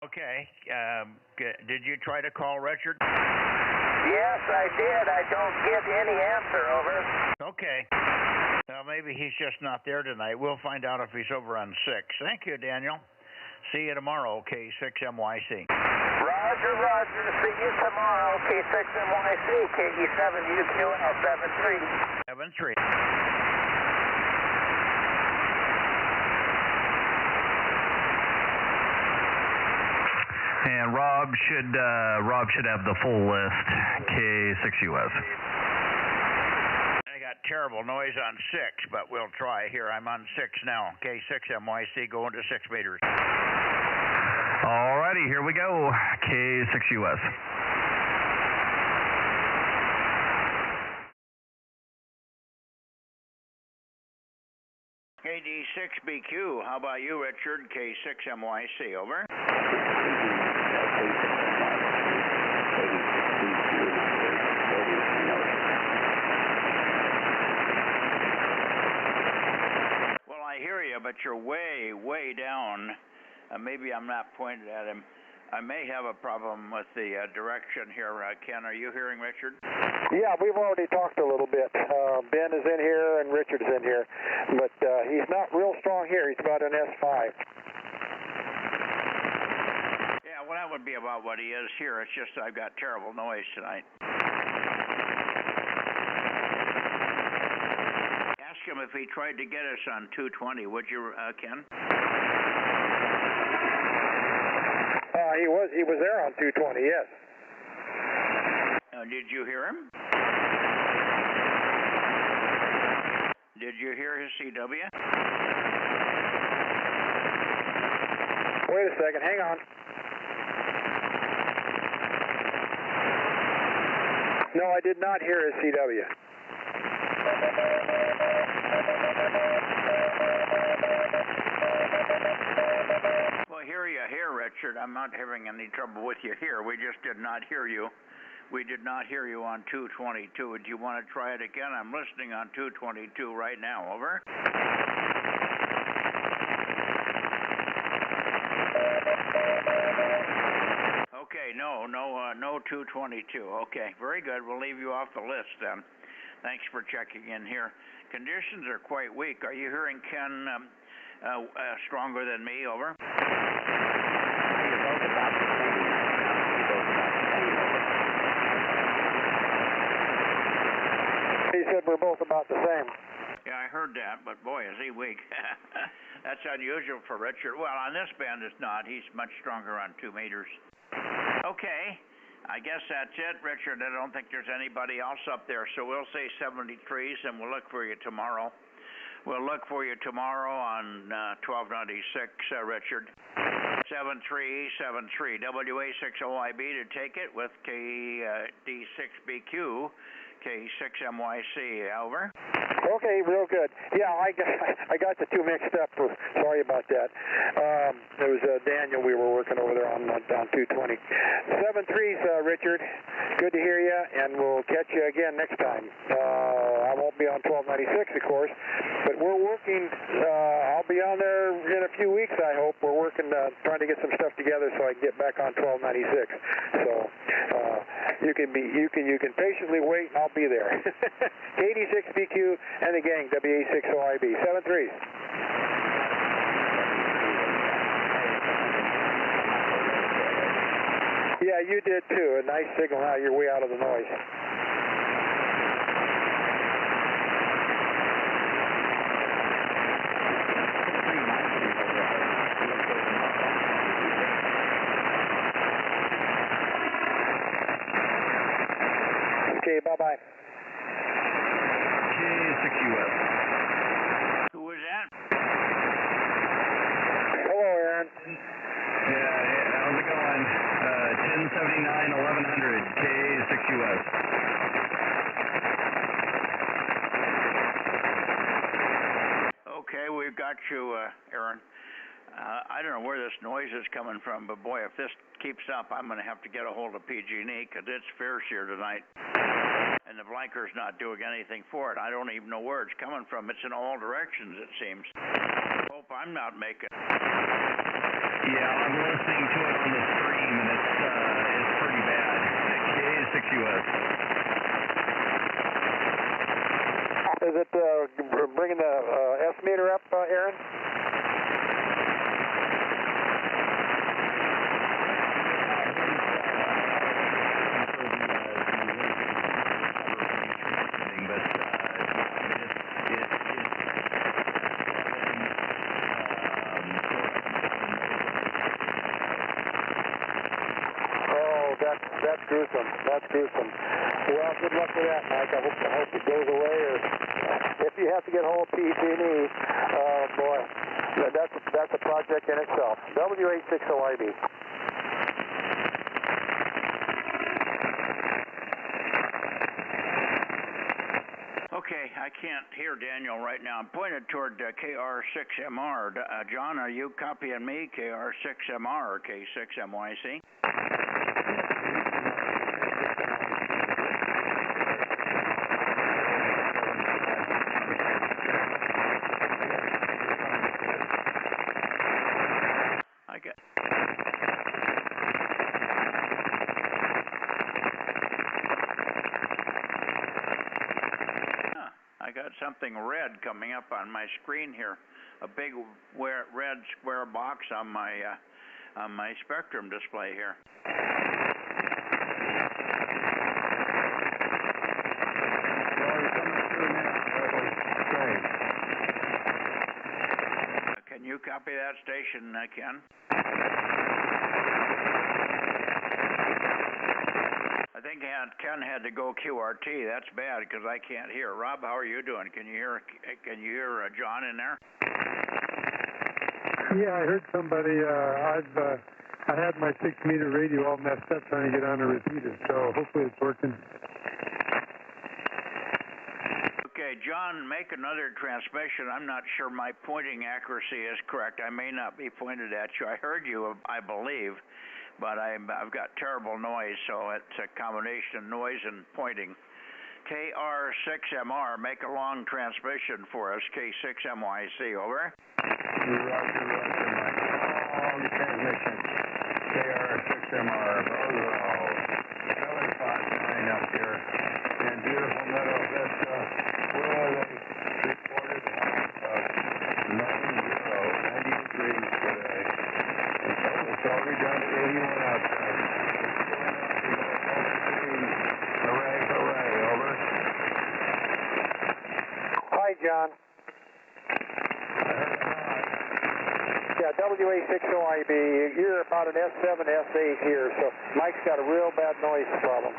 Okay. Did you try to call Richard? Yes, I did. I don't get any answer, over. Okay. Well, maybe he's just not there tonight. We'll find out if he's over on 6. Thank you, Daniel. See you tomorrow, K6MYC. Roger. See you tomorrow, K6MYC, KE7UQL, 73. And Rob should have the full list. K6US. I got terrible noise on 6, but we'll try. Here, I'm on 6 now. K6MYC going to 6 meters. Alrighty, here we go. K6US. KD6BQ, how about you, Richard? K6MYC, over. Well, I hear you, but you're way down. Maybe I'm not pointed at him. I may have a problem with the direction here. Ken, are you hearing Richard? Yeah, we've already talked a little bit. Ben is in here and Richard's in here, but he's not real strong here. He's about an S5. Yeah, well, that would be about what he is here. It's just I've got terrible noise tonight. Ask him if he tried to get us on 220, would you, Ken? He was there on 220, yes. Did you hear him? Did you hear his CW? Wait a second, hang on. No, I did not hear his CW. Well, hear you here, Richard. I'm not having any trouble with you here. We just did not hear you. We did not hear you on 222. Do you want to try it again? I'm listening on 222 right now. Over. Okay, no 222. Okay, very good. We'll leave you off the list then. Thanks for checking in here. Conditions are quite weak. Are you hearing Ken stronger than me? Over. He said we're both about the same. Yeah, I heard that, but boy, is he weak. That's unusual for Richard. Well, on this band it's not. He's much stronger on 2 meters. Okay, I guess that's it, Richard. I don't think there's anybody else up there, so we'll say 73s, and we'll look for you tomorrow. We'll look for you tomorrow on 1296, Richard. 7373, WA6OIB to take it with KD6BQ, K6MYC, over. Okay, real good. Yeah, I got the 2 mixed up. Sorry about that. It was Daniel we were working over there on 220. 73s, Richard. Good to hear you, and we'll catch you again next time. I won't be on 1296, of course, but we're working. I'll be on there in a few weeks, I hope. We're working, trying to get some stuff together so I can get back on 1296. So you can patiently wait, and I'll be there. KD6BQ and the gang, WA6OIB. 73s. Yeah, you did too. A nice signal now. You're way out of the noise. Okay, bye-bye. K6US. Who was that? Hello, Aaron. Yeah, how's it going? 1079 1100, K6US. Okay, we've got you, Aaron. I don't know where this noise is coming from, but boy, if this keeps up, I'm going to have to get a hold of PG&E because it's fierce here tonight. And the blinker's not doing anything for it. I don't even know where it's coming from. It's in all directions, it seems. Hope I'm not making. Yeah, I'm listening to it on the stream, and it's pretty bad. K6US. Is it bringing the S meter up, Aaron? That's gruesome. That's gruesome. Well, good luck with that, Mike. I hope it goes away. Or if you have to get hold of PG&E, boy, that's a project in itself. WA6OIB. Okay, I can't hear Daniel right now. I'm pointed toward KR6MR. John, are you copying me? KR6MR or K6MYC? I got something red coming up on my screen here, a big red square box on my spectrum display here. Can you copy that station, Ken? I think Ken had to go QRT. That's bad because I can't hear. Rob, how are you doing? Can you hear John in there? Yeah, I heard somebody. I had my 6-meter radio all messed up trying to get on the repeater, so hopefully it's working. Okay, John, make another transmission. I'm not sure my pointing accuracy is correct. I may not be pointed at you. I heard you, I believe, but I've got terrible noise, so it's a combination of noise and pointing. KR6MR, make a long transmission for us. K6MYC, over. Roger, Mike. Long transmission. KR6MR, Bozo. Kelly Fox 9 up here in beautiful Meadow Vista, where they reported a high of 90 degrees today. It's already down to 81 out there. Hooray, hooray, over. Hi, John. Yeah, WA6OIB, you're about an S7, S8 here, so Mike's got a real bad noise problem.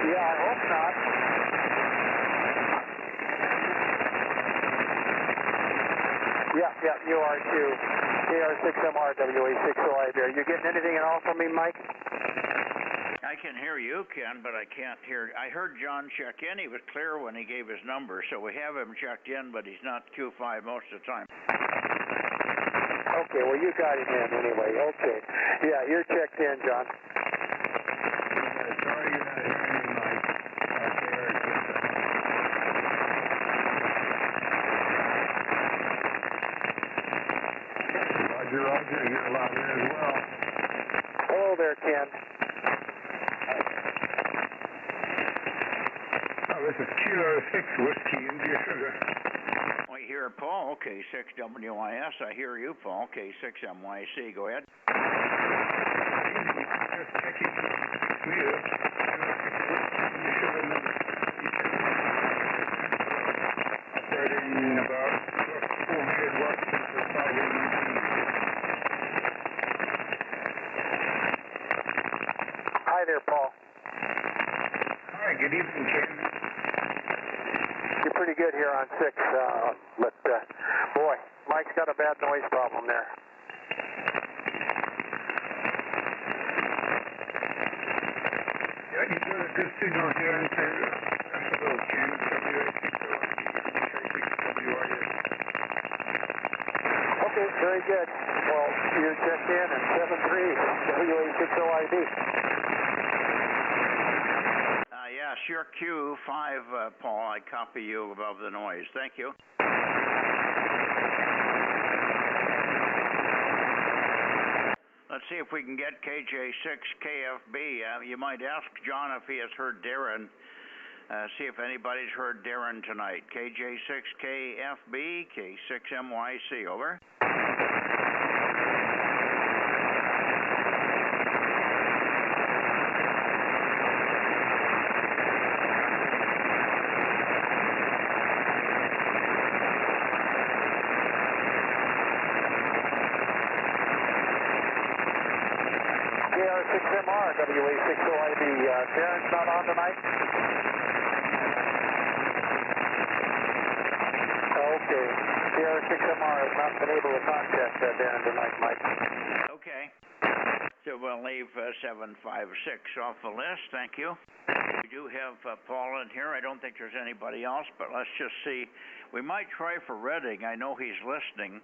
Yeah, I hope not. Yeah, you are too. KR6MR, WA6OIB. Are you getting anything at all from me, Mike? I can hear you, Ken, but I can't hear. I heard John check in. He was clear when he gave his number, so we have him checked in, but he's not Q5 most of the time. Okay, well, you got him in anyway. Okay. Yeah, you're checked in, John. Sorry you're not hearing me, Mike. Roger, you're loud here as well. Hello there, Ken. Oh, this is Kilo 6 Whiskey India Sugar. We hear Paul, K6WIS. I hear you, Paul, K6MYC. Go ahead. Just checking. Clear. Operating about 400 watts for 580. Hi there, Paul. Hi, good evening, Ken. You're pretty good here on 6, but boy, Mike's got a bad noise problem there. Yeah, you've got a good signal here into Asheville, Ken, WA6WIS. Okay, very good. Well, you're checked in at 73 WA6OIB. Yes, you're Q5, Paul. I copy you above the noise. Thank you. Let's see if we can get KJ6KFB. You might ask John if he has heard Darren. See if anybody's heard Darren tonight. KJ6KFB, K6MYC, over. KR6MR, WA6OIB. Darren's not on tonight? Okay. KR6MR has not been able to contact Darren tonight, Mike. Okay. So we'll leave 756 off the list. Thank you. We do have Paul in here. I don't think there's anybody else, but let's just see. We might try for Redding. I know he's listening.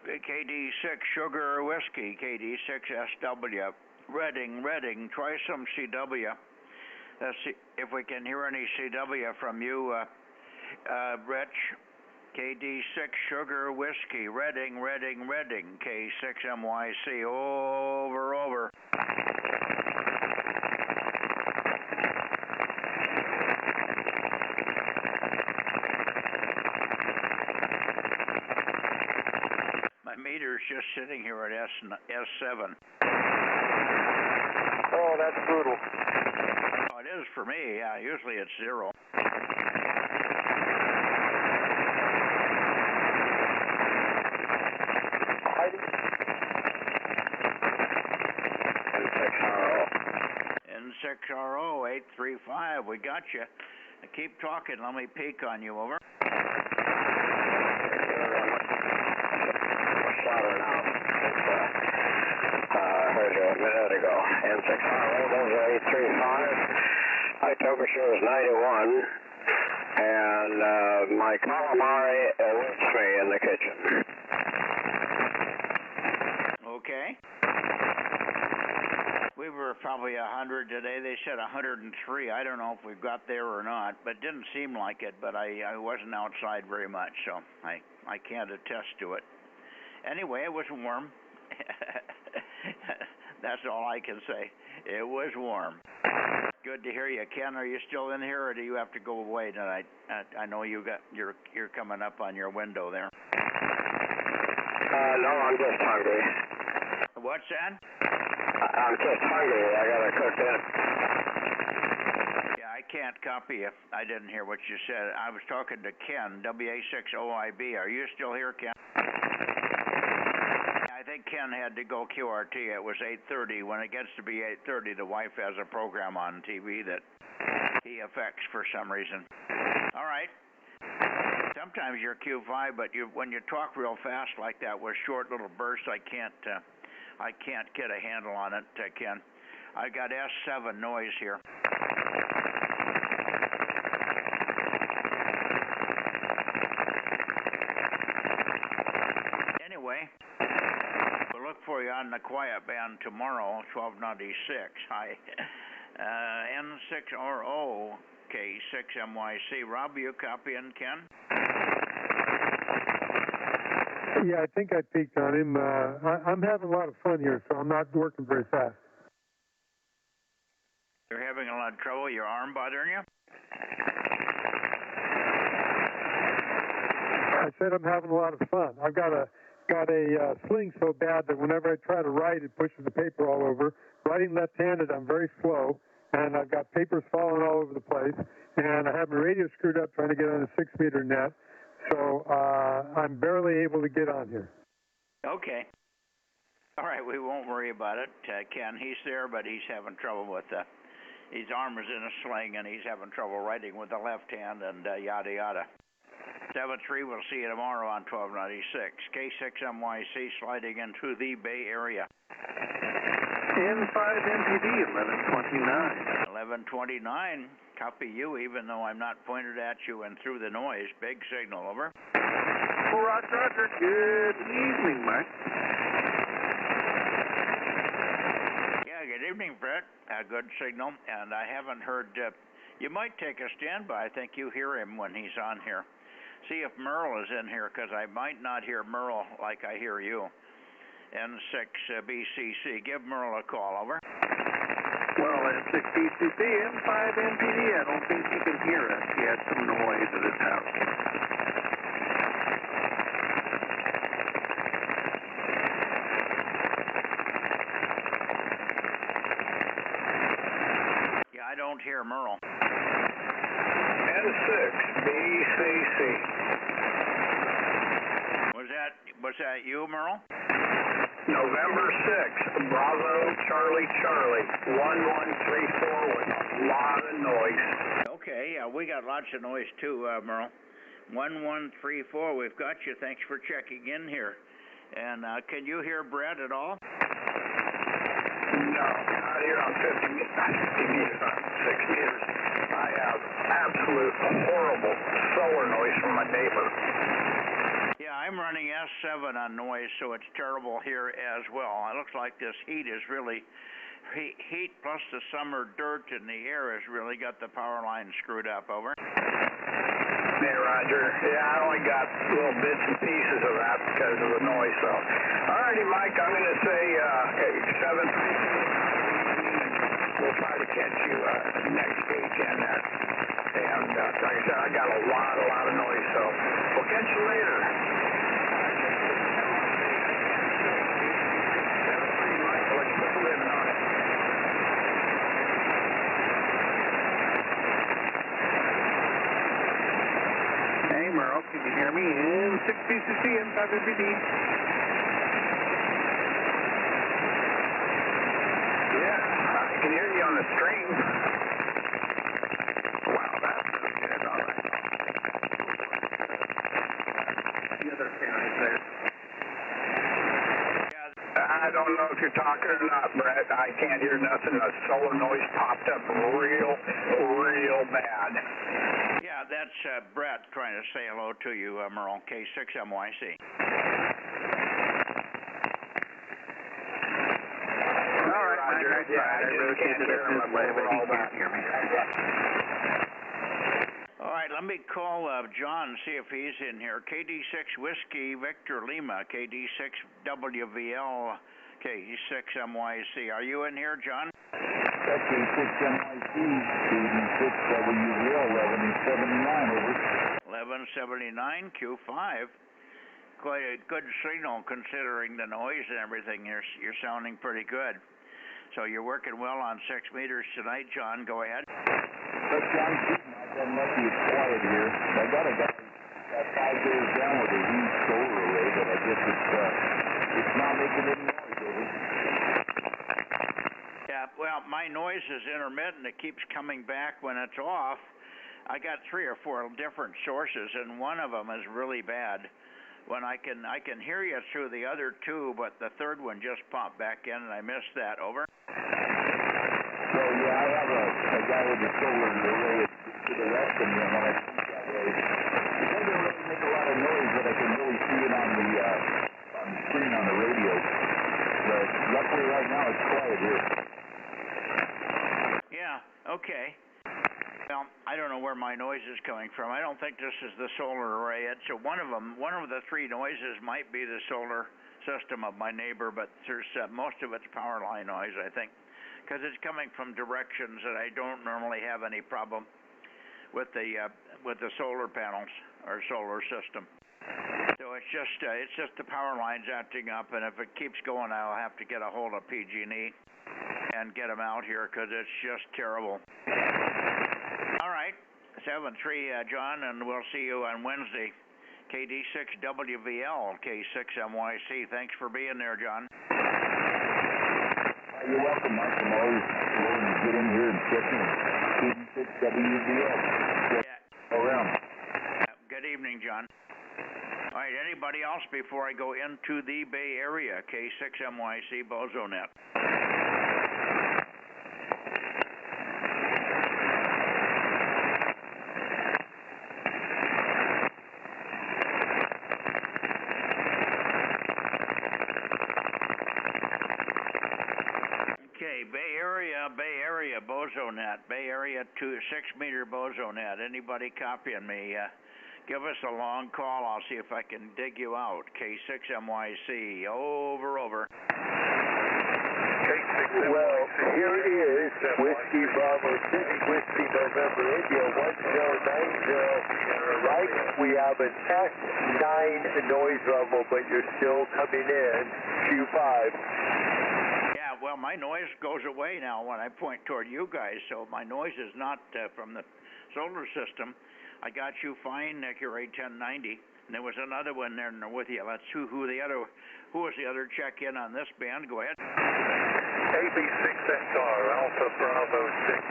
KD6 Sugar Whiskey, KD6SW. Redding, try some CW. Let's see if we can hear any CW from you, Rich. KD6 Sugar Whiskey, Redding, K6MYC, over. My meter's just sitting here at S7. Oh, that's brutal. Oh, it is for me. Yeah, usually it's 0. Heidi? N6RO 835. We got you. Keep talking. Let me peek on you. Over. Louder now. Heard you a minute ago. N6RO, Bozo 835. My temperature is 91, and my calamari awaits me in the kitchen. Okay. We were probably 100 today. They said 103. I don't know if we've got there or not, but it didn't seem like it. But I wasn't outside very much, so I can't attest to it. Anyway, it was warm. That's all I can say. It was warm. Good to hear you, Ken. Are you still in here, or do you have to go away tonight? I know you're coming up on your window there. No, I'm just hungry. What's that? I'm just hungry. I gotta cook in. Yeah, I can't copy you. I didn't hear what you said. I was talking to Ken, WA6OIB. Are you still here, Ken? I think Ken had to go QRT. It was 8:30. When it gets to be 8:30, the wife has a program on TV that he affects for some reason. All right. Sometimes you're Q5, but when you talk real fast like that with short little bursts, I can't get a handle on it, Ken. I got S7 noise here. Anyway, we'll look for you on the quiet band tomorrow, 1296. Hi. N6RO K6MYC. Rob, you copying, Ken? Yeah, I think I peeked on him. I'm having a lot of fun here, so I'm not working very fast. You're having a lot of trouble? Your arm bothering you? I said I'm having a lot of fun. I've got a sling so bad that whenever I try to write, it pushes the paper all over. Writing left-handed, I'm very slow, and I've got papers falling all over the place, and I have my radio screwed up trying to get on a 6-meter net, so I'm barely able to get on here. Okay. All right, we won't worry about it. Ken, he's there, but he's having trouble with his arm is in a sling, and he's having trouble writing with the left hand, and yada, yada. 7-3, we'll see you tomorrow on 1296. K6MYC sliding into the Bay Area. N5MPD, 1129. 1129, copy you, even though I'm not pointed at you and through the noise. Big signal, over. Roger, good evening, Mike. Yeah, good evening, Brett. Good signal, and I haven't heard, you might take a standby. I think you hear him when he's on here. See if Merle is in here, because I might not hear Merle like I hear you. N6BCC. Give Merle a call, over. Well, N6BCC, N5MPD, I don't think he can hear us. He had some noise at his house. Yeah, I don't hear Merle. N6BCC. Was that you, Merle? November 6th, Bravo, Charlie, 1134 with a lot of noise. Okay, yeah, we got lots of noise too, Merle. 1134, we've got you. Thanks for checking in here. And can you hear Brett at all? No, not here on 50 meters, on 6 meters. I have absolute horrible solar noise from my neighbor. Yeah, I'm running S7 on noise, so it's terrible here as well. It looks like this heat is really, heat plus the summer dirt in the air has really got the power line screwed up, over. Hey, Roger. Yeah, I only got little bits and pieces of that because of the noise, so. All righty, Mike, I'm going to say 7. We'll try to catch you next weekend there. And like I said, I got a lot of noise, so we'll catch you later. Hey, Merle, can you hear me? N6BCC, N5MPD. Yeah, I can hear you on the stream. Wow, that's good. All right. The other counties there. I don't know if you're talking or not, Brett. I can't hear nothing. The solar noise popped up real bad. Yeah, that's Brett trying to say hello to you, Merle, K6MYC. All right, Roger. right side. I really can't hear him. I'm glad he can't hear me. All right, let me call John, see if he's in here. KD6 Whiskey Victor Lima, KD6 WVL, KD6 MYC. Are you in here, John? KD6 MYC, KD6 WVL, 1179, over. 1179, Q5. Quite a good signal considering the noise and everything. You're sounding pretty good. So you're working well on 6 meters tonight, John. Go ahead. But John, that must be quiet here. I got a guy 5 days down with a huge solar array, but I guess it's not making any noise, over. Yeah, well, my noise is intermittent. It keeps coming back when it's off. I got 3 or 4 different sources, and one of them is really bad. When I can hear you through the other 2, but the third one just popped back in, and I missed that. Over. So yeah, I have a guy with a solar array to the west of me. And when I speak that way, it doesn't really make a lot of noise, but I can really see it on the screen on the radio. But luckily, right now it's quiet here. Yeah. Okay. Well, I don't know where my noise is coming from. I don't think this is the solar array. So one of the 3 noises might be the solar system of my neighbor, but there's most of it's power line noise, I think, because it's coming from directions that I don't normally have any problem with the solar panels or solar system. So it's just the power lines acting up, and if it keeps going, I'll have to get a hold of PG&E and get them out here because it's just terrible. All right, 7-3, John, and we'll see you on Wednesday. KD6 WVL, K6MYC. Thanks for being there, John. You're welcome, Mark. I'm always willing to get in here and check in. KD6 WVL. Yeah. Around. Good evening, John. All right, anybody else before I go into the Bay Area? K6MYC, Bozo Net. Bay Area Bozo Net, Bay Area 6-meter Bozo Net. Anybody copying me? Give us a long call. I'll see if I can dig you out. K6MYC, over. Well, here is Whiskey Bravo 6, Whiskey November India 1090. Right, we have an S9 noise level, but you're still coming in Q5. Well, my noise goes away now when I point toward you guys, so my noise is not from the solar system. I got you fine, Accuray 1090, and there was another one there with you. Let's see who was the other check-in on this band. Go ahead. AB6SR, Alpha Bravo 6,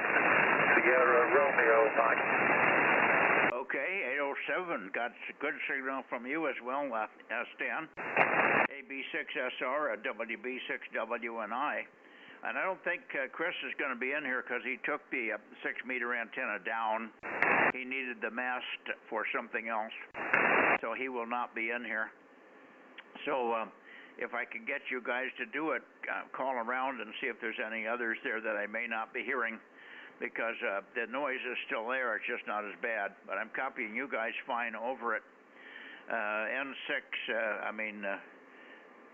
Sierra Romeo 9. Okay, 807, got a good signal from you as well, Stan. AB6SR, WB6WNI. And I don't think Chris is going to be in here because he took the 6-meter antenna down. He needed the mast for something else, so he will not be in here. So if I can get you guys to do it, call around and see if there's any others there that I may not be hearing, because the noise is still there. It's just not as bad. But I'm copying you guys fine over it. N6,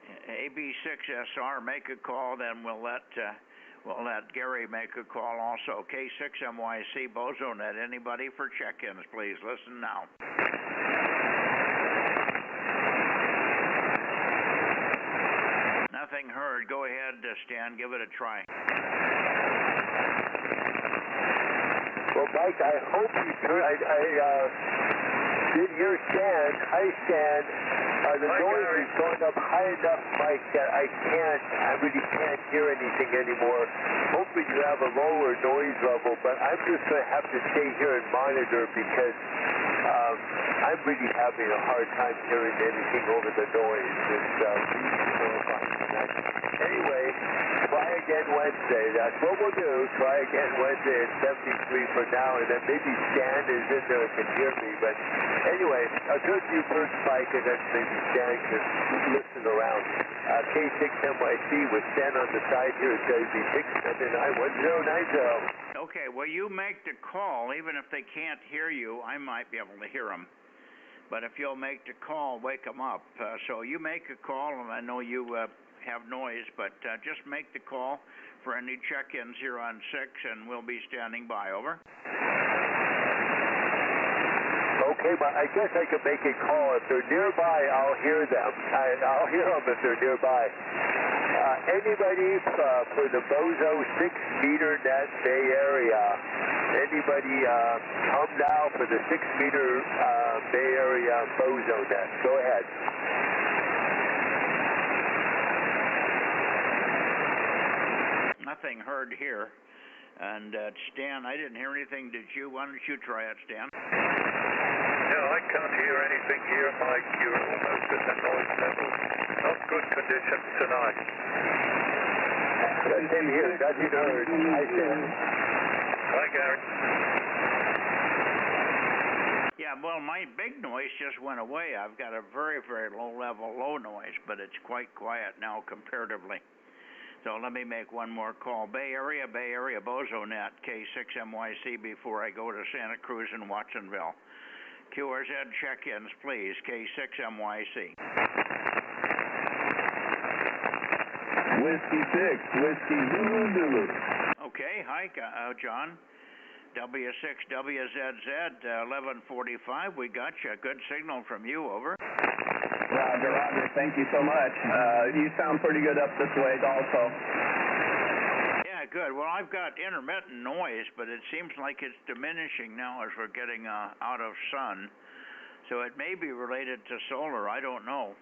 AB6SR, make a call, then we'll let Gary make a call also. K6MYC, Bozo Net. Anybody for check-ins, please listen now. Nothing heard. Go ahead, Stan. Give it a try. Well, Mike, I hope you turn. I did hear Stan. Hi, Stan. The noise is going up high enough, Mike, that I really can't hear anything anymore. Hopefully you have a lower noise level, but I'm just going to have to stay here and monitor because I'm really having a hard time hearing anything over the noise. It's really horrifying. Anyway, try again Wednesday. That's what we'll do. Try again Wednesday at 73 for now, and then maybe Stan is in there and can hear me. But anyway, I'll go to you first, Mike, and then maybe Stan can listen around. K6MYC with Stan on the side here at WB6791090. Okay, well, you make the call. Even if they can't hear you, I might be able to hear them. But if you'll make the call, wake them up. So you make a call, and I know you have noise, but just make the call for any check-ins here on 6, and we'll be standing by. Over. Okay, but I guess I could make a call. If they're nearby, I'll hear them. I'll hear them if they're nearby. Anybody for the Bozo 6-meter net Bay Area? Anybody come now for the 6-meter Bay Area Bozo net? Go ahead. Nothing heard here. And Stan, I didn't hear anything. Did you? Why don't you try it, Stan? No, I can't hear anything here, Mike. You're almost at the noise level. Not good conditions tonight. Same here. Nothing heard. Hi, Stan. Hi, Gary. Yeah, well, my big noise just went away. I've got a very, very low-level low noise, but it's quite quiet now comparatively. So let me make one more call. Bay Area, Bozo Net, K6MYC before I go to Santa Cruz and Watsonville. QRZ check-ins, please, K6MYC. Whiskey 6, Whiskey Zulu. Okay, hi, John. W6WZZ, 1145, we got you. Good signal from you, over. Roger, Roger, thank you so much. You sound pretty good up this way also. Yeah, good. Well, I've got intermittent noise, but it seems like it's diminishing now as we're getting out of sun. So it may be related to solar, I don't know.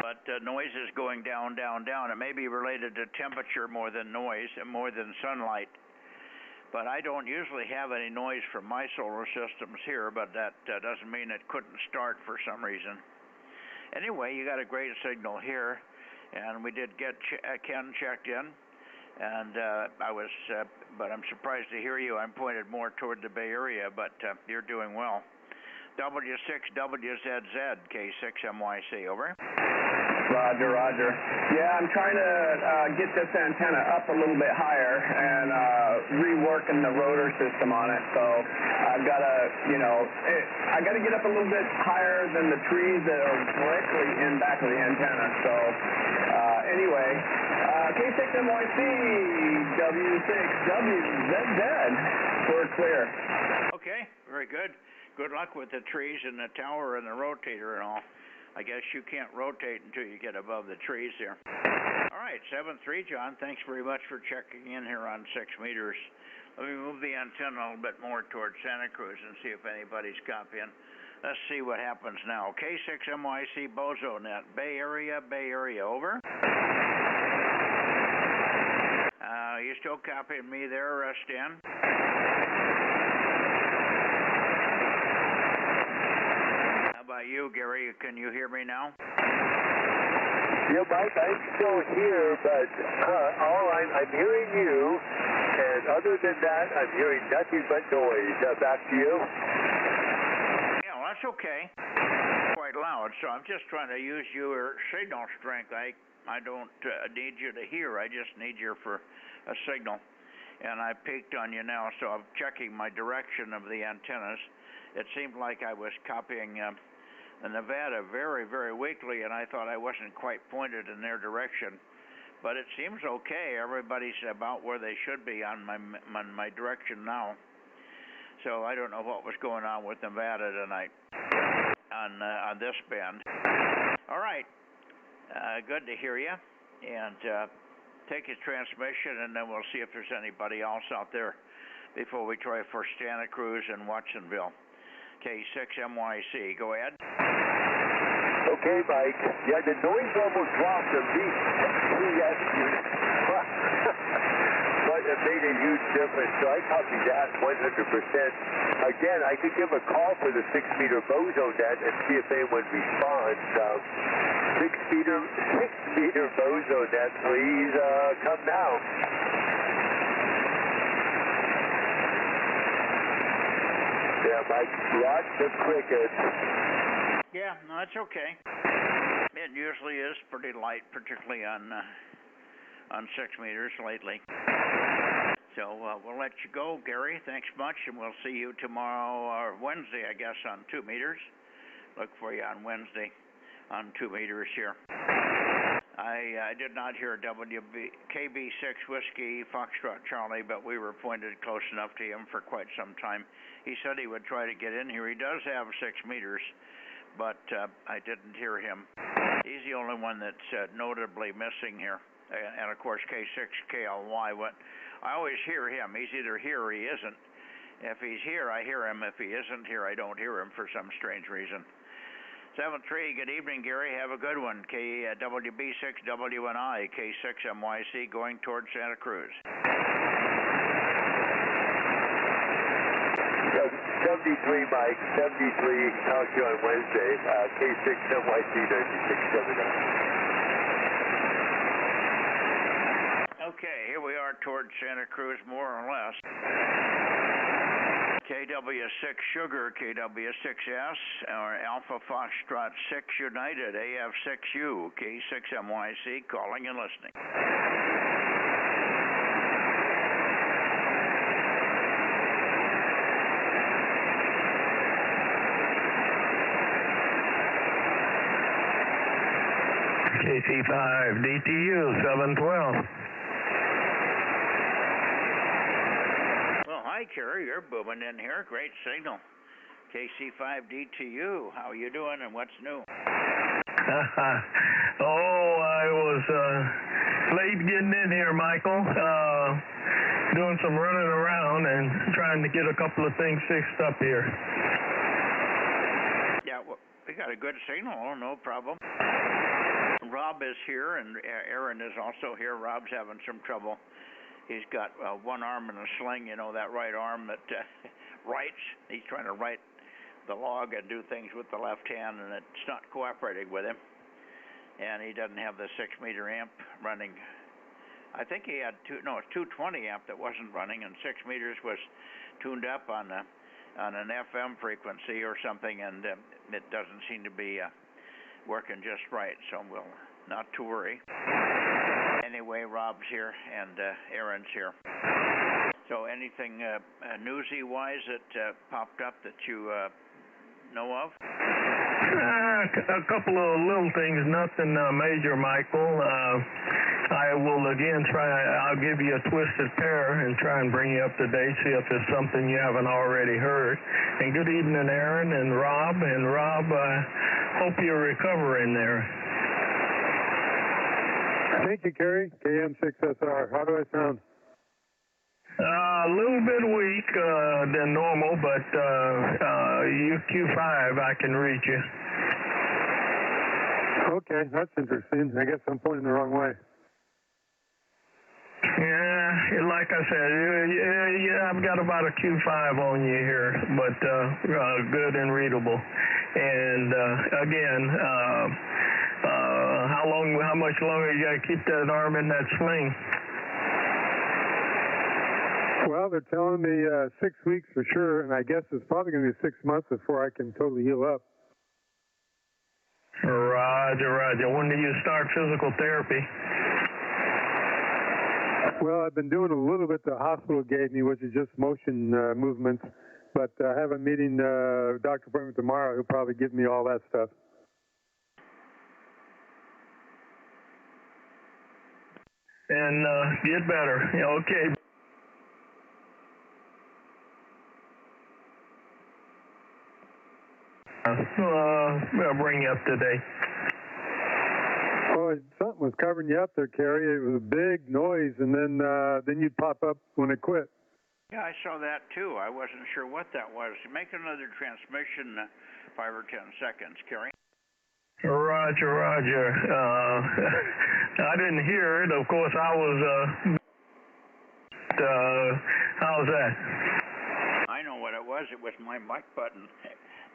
But noise is going down, down, down. It may be related to temperature more than noise and more than sunlight. But I don't usually have any noise from my solar systems here, but that doesn't mean it couldn't start for some reason. Anyway, you got a great signal here, and we did get Ken checked in, and but I'm surprised to hear you. I'm pointed more toward the Bay Area, but you're doing well. W6WZZ, K6MYC, over. Roger, Roger. Yeah, I'm trying to get this antenna up a little bit higher and reworking the rotor system on it. So I've got to, I got to get up a little bit higher than the trees that are directly in back of the antenna. So anyway, K6MYC, W6WZZ, we're clear. Okay, very good. Good luck with the trees and the tower and the rotator and all. I guess you can't rotate until you get above the trees here. All right, 7-3, John. Thanks very much for checking in here on 6 meters. Let me move the antenna a little bit more towards Santa Cruz and see if anybody's copying. Let's see what happens now. K6MYC Bozo Net, Bay Area, over. You still copying me there, Stan? You, Gary, can you hear me now? Yeah, Mike, I'm still here, but I'm hearing you, and other than that, I'm hearing nothing but noise. Back to you. Yeah, well, that's okay. Quite loud, so I'm just trying to use your signal strength. I don't need you to hear. I just need you for a signal. And I peeked on you now, so I'm checking my direction of the antennas. It seemed like I was copying Nevada very, very weakly, and I thought I wasn't quite pointed in their direction. But it seems okay. Everybody's about where they should be on my direction now. So I don't know what was going on with Nevada tonight on this band. All right. Good to hear you. And take his transmission, and then we'll see if there's anybody else out there before we try for Santa Cruz and Watsonville. K6MYC, go ahead. Okay, Mike. Yeah, the noise level dropped a bit. Yes. But it made a huge difference, so I copied that 100%. Again, I could give a call for the 6-meter Bozo Net and see if anyone responds. 6-meter Bozo Net, please come now. Yeah, Mike, lots of crickets. Yeah, no, that's okay. It usually is pretty light, particularly on 6 meters lately. So we'll let you go, Gary. Thanks much, and we'll see you tomorrow or Wednesday, I guess, on 2 meters. Look for you on Wednesday on 2 meters here. I did not hear KB6 Whiskey Foxtrot Charlie, but we were pointed close enough to him for quite some time. He said he would try to get in here. He does have 6 meters, but I didn't hear him. He's the only one that's notably missing here. And of course, K6KLY. I always hear him. He's either here or he isn't. If he's here, I hear him. If he isn't here, I don't hear him for some strange reason. 7-3, good evening, Gary. Have a good one. KWB6WNI, K6MYC going towards Santa Cruz. 73, Mike. 73. Talk to you on Wednesday. K6MYC 3679. Okay, here we are towards Santa Cruz, more or less. KW6 Sugar, KW6S, or Alpha Foxtrot 6 United, AF6U, K6MYC, calling and listening. KC5 DTU 712. Hi, Kerry. You're booming in here. Great signal. KC5DTU. How are you doing and what's new? I was late getting in here, Michael. Doing some running around and trying to get a couple of things fixed up here. Yeah, well, we got a good signal. Oh, no problem. Rob is here and Aaron is also here. Rob's having some trouble. He's got one arm in a sling, you know, that right arm that writes. He's trying to write the log and do things with the left hand, and it's not cooperating with him. And he doesn't have the 6-meter amp running. I think he had it's 220 amp that wasn't running, and 6 meters was tuned up on an FM frequency or something, and it doesn't seem to be working just right. So we'll not to worry. Anyway, Rob's here and Aaron's here. So anything newsy-wise that popped up that you know of? A couple of little things, nothing major, Michael. I will again I'll give you a twisted pair and try and bring you up to date, see if there's something you haven't already heard. And good evening, Aaron and Rob. And Rob, hope you're recovering there. Thank you, Kerry. KM6SR. How do I sound? A little bit weak than normal, but Q5, I can reach you. Okay, that's interesting. I guess I'm pointing the wrong way. Yeah, like I said, I've got about a Q5 on you here, but good and readable. And again, how much longer you got to keep that arm in that sling? Well, they're telling me 6 weeks for sure, and I guess it's probably going to be 6 months before I can totally heal up. Roger. When do you start physical therapy? Well, I've been doing a little bit the hospital gave me, which is just motion movements, but I have a meeting, doctor appointment tomorrow. He'll probably give me all that stuff. And get better. Okay. I'll bring you up to date. Oh, something was covering you up there, Kerry. It was a big noise, and then you'd pop up when it quit. Yeah, I saw that too. I wasn't sure what that was. Make another transmission 5 or 10 seconds, Kerry. Roger. I didn't hear it. Of course, I was. How's that? I know what it was. It was my mic button.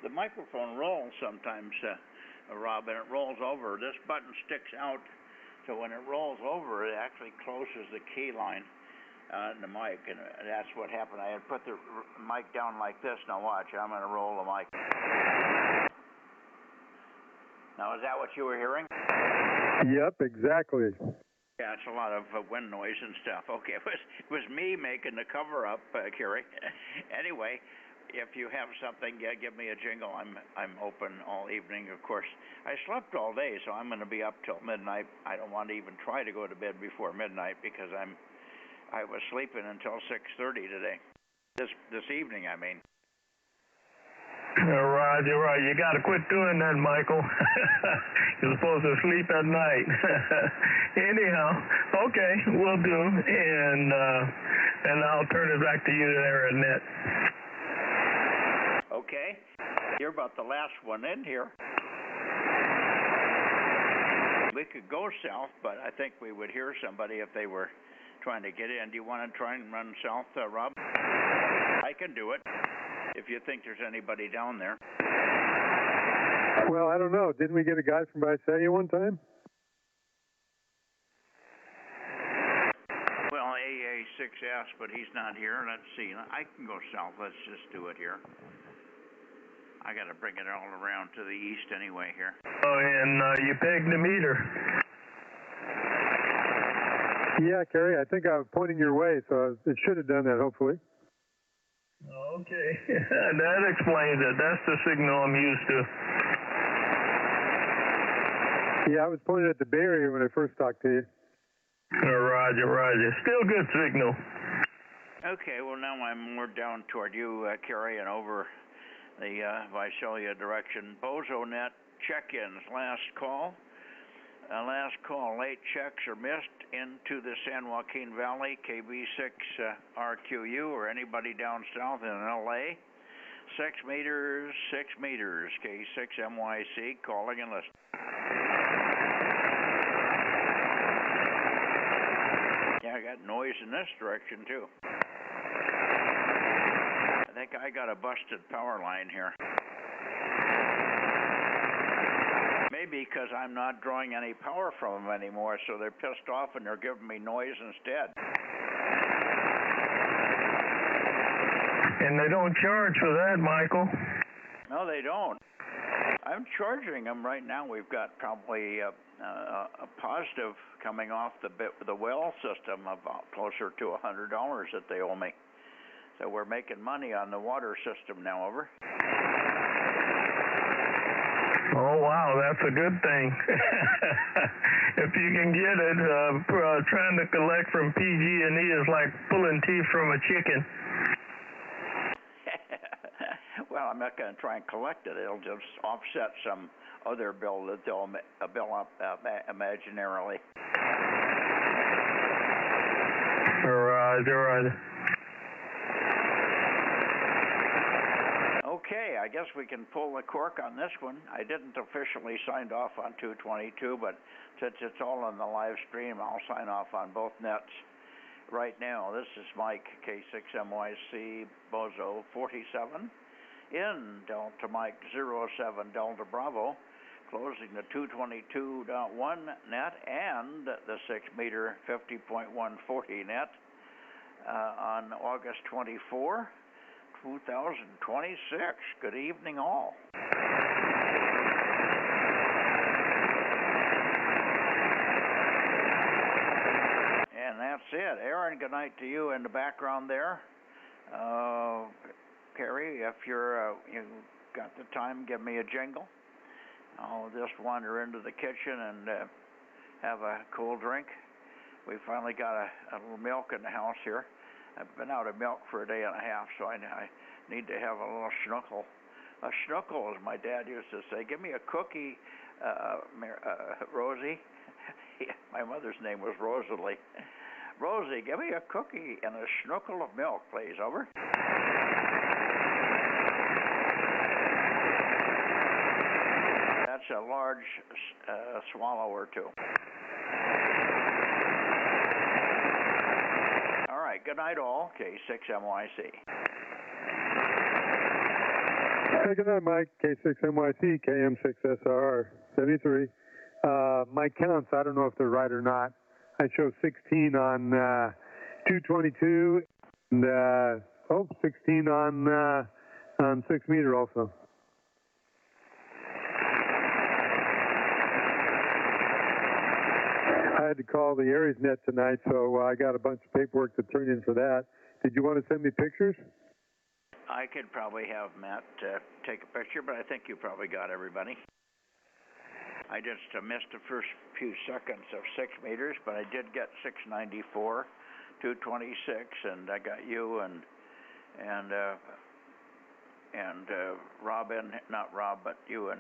The microphone rolls sometimes Rob, and it rolls over. This button sticks out, so when it rolls over, it actually closes the key line on the mic, and that's what happened. I had put the mic down like this. Now watch, I'm going to roll the mic. Now, is that what you were hearing? Yep, exactly. Yeah, it's a lot of wind noise and stuff. Okay, it was me making the cover up, Kerry. Anyway, if you have something, yeah, give me a jingle. I'm open all evening, of course. I slept all day, so I'm going to be up till midnight. I don't want to even try to go to bed before midnight because I was sleeping until 6:30 today. This evening, I mean. Roger, right. You got to quit doing that, Michael. You're supposed to sleep at night. Anyhow, okay, we'll do, and I'll turn it back to you there, Net. Okay, you're about the last one in here. We could go south, but I think we would hear somebody if they were trying to get in. Do you want to try and run south, Rob? I can do it if you think there's anybody down there. Well, I don't know. Didn't we get a guy from Visalia one time? Well, AA6S, but he's not here. Let's see. I can go south. Let's just do it here. I got to bring it all around to the east anyway here. Oh, and you pegged the meter. Yeah, Kerry, I think I was pointing your way, so it should have done that, hopefully. Okay, that explains it. That's the signal I'm used to. Yeah, I was pointing at the Bay Area when I first talked to you. Roger, Roger. Still good signal. Okay, well, now I'm more down toward you, Kerry, and over the Visalia direction. Bozo Net check-ins, last call. Last call, late checks are missed into the San Joaquin Valley, KB6 RQU, or anybody down south in LA. 6 meters, K6 MYC, calling and listening. Yeah, I got noise in this direction too. I think I got a busted power line here. Maybe because I'm not drawing any power from them anymore, so they're pissed off and they're giving me noise instead. And they don't charge for that, Michael. No, they don't. I'm charging them right now. We've got probably a positive coming off the well system, about closer to $100 that they owe me. So we're making money on the water system now, over. Oh, wow, that's a good thing. If you can get it, trying to collect from PG&E is like pulling teeth from a chicken. Well, I'm not going to try and collect it. It'll just offset some other bill that they'll bill up imaginarily. Roger. Okay, I guess we can pull the cork on this one. I didn't officially sign off on 222, but since it's all on the live stream, I'll sign off on both nets right now. This is Mike, K6MYC, Bozo 47, in Delta Mike 07 Delta Bravo, closing the 222.1 net and the 6 meter 50.140 net on August 24. 2026. Good evening, all. And that's it. Aaron, good night to you in the background there. Kerry, if you got the time, give me a jingle. I'll just wander into the kitchen and have a cool drink. We finally got a little milk in the house here. I've been out of milk for a day and a half, so I need to have a little schnuckle. A schnuckle, as my dad used to say. Give me a cookie, Rosie. My mother's name was Rosalie. Rosie, give me a cookie and a schnuckle of milk, please. Over. That's a large swallow or two. All right, good night all, K6MYC. Hey, good night, Mike. K6NYC, KM6SR 73. My counts, I don't know if they're right or not. I show 16 on 222 and 16 on 6 meter also. I had to call the Aries Net tonight, so I got a bunch of paperwork to turn in for that. Did you want to send me pictures? I could probably have Matt take a picture, but I think you probably got everybody. I just missed the first few seconds of 6 meters, but I did get 694, 226, and I got you and Robin, not Rob, but you and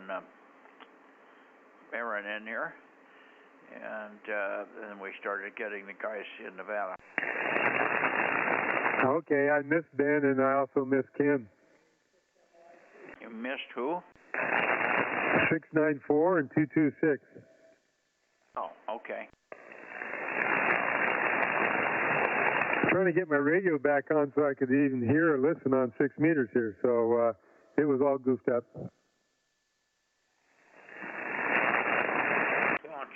Aaron in here. And then we started getting the guys in Nevada. Okay, I missed Ben and I also missed Kim. You missed who? 694 and 226. Oh, okay. I'm trying to get my radio back on so I could even hear or listen on 6 meters here, so it was all goofed up.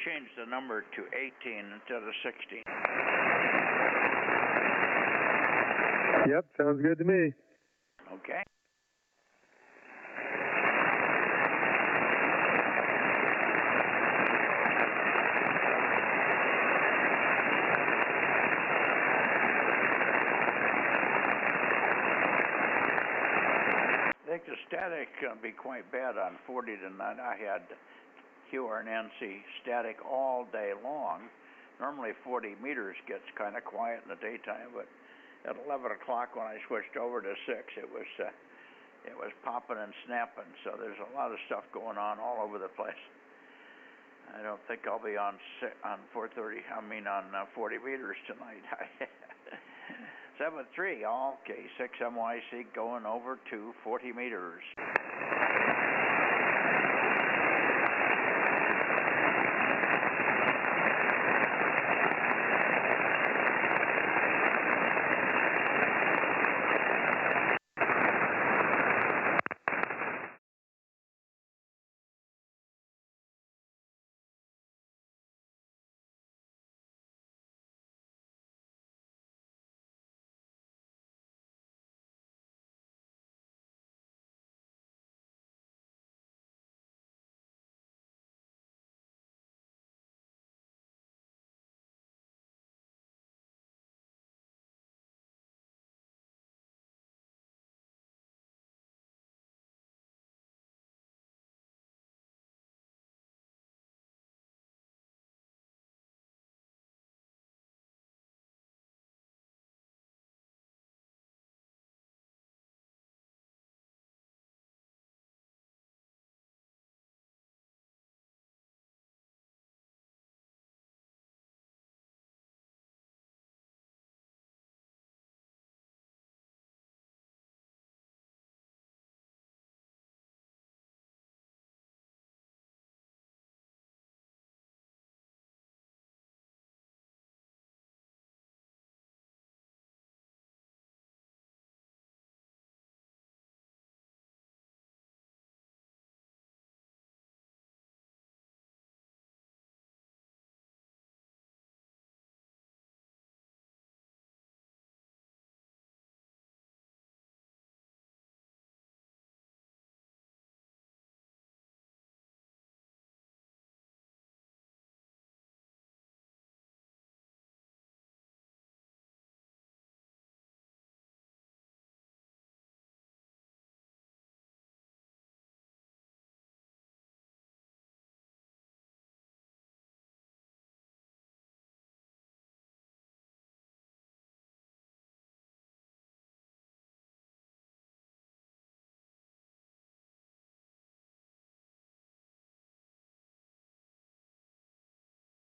Change the number to 18 instead of 16. Yep, sounds good to me. Okay. I think the static can be quite bad on 40 tonight. I had QRNC static all day long. Normally 40 meters gets kind of quiet in the daytime, but at 11 o'clock when I switched over to 6, it was popping and snapping. So there's a lot of stuff going on all over the place. I don't think I'll be on 430. I mean on 40 meters tonight. 7-3, okay, 6 MYC going over to 40 meters.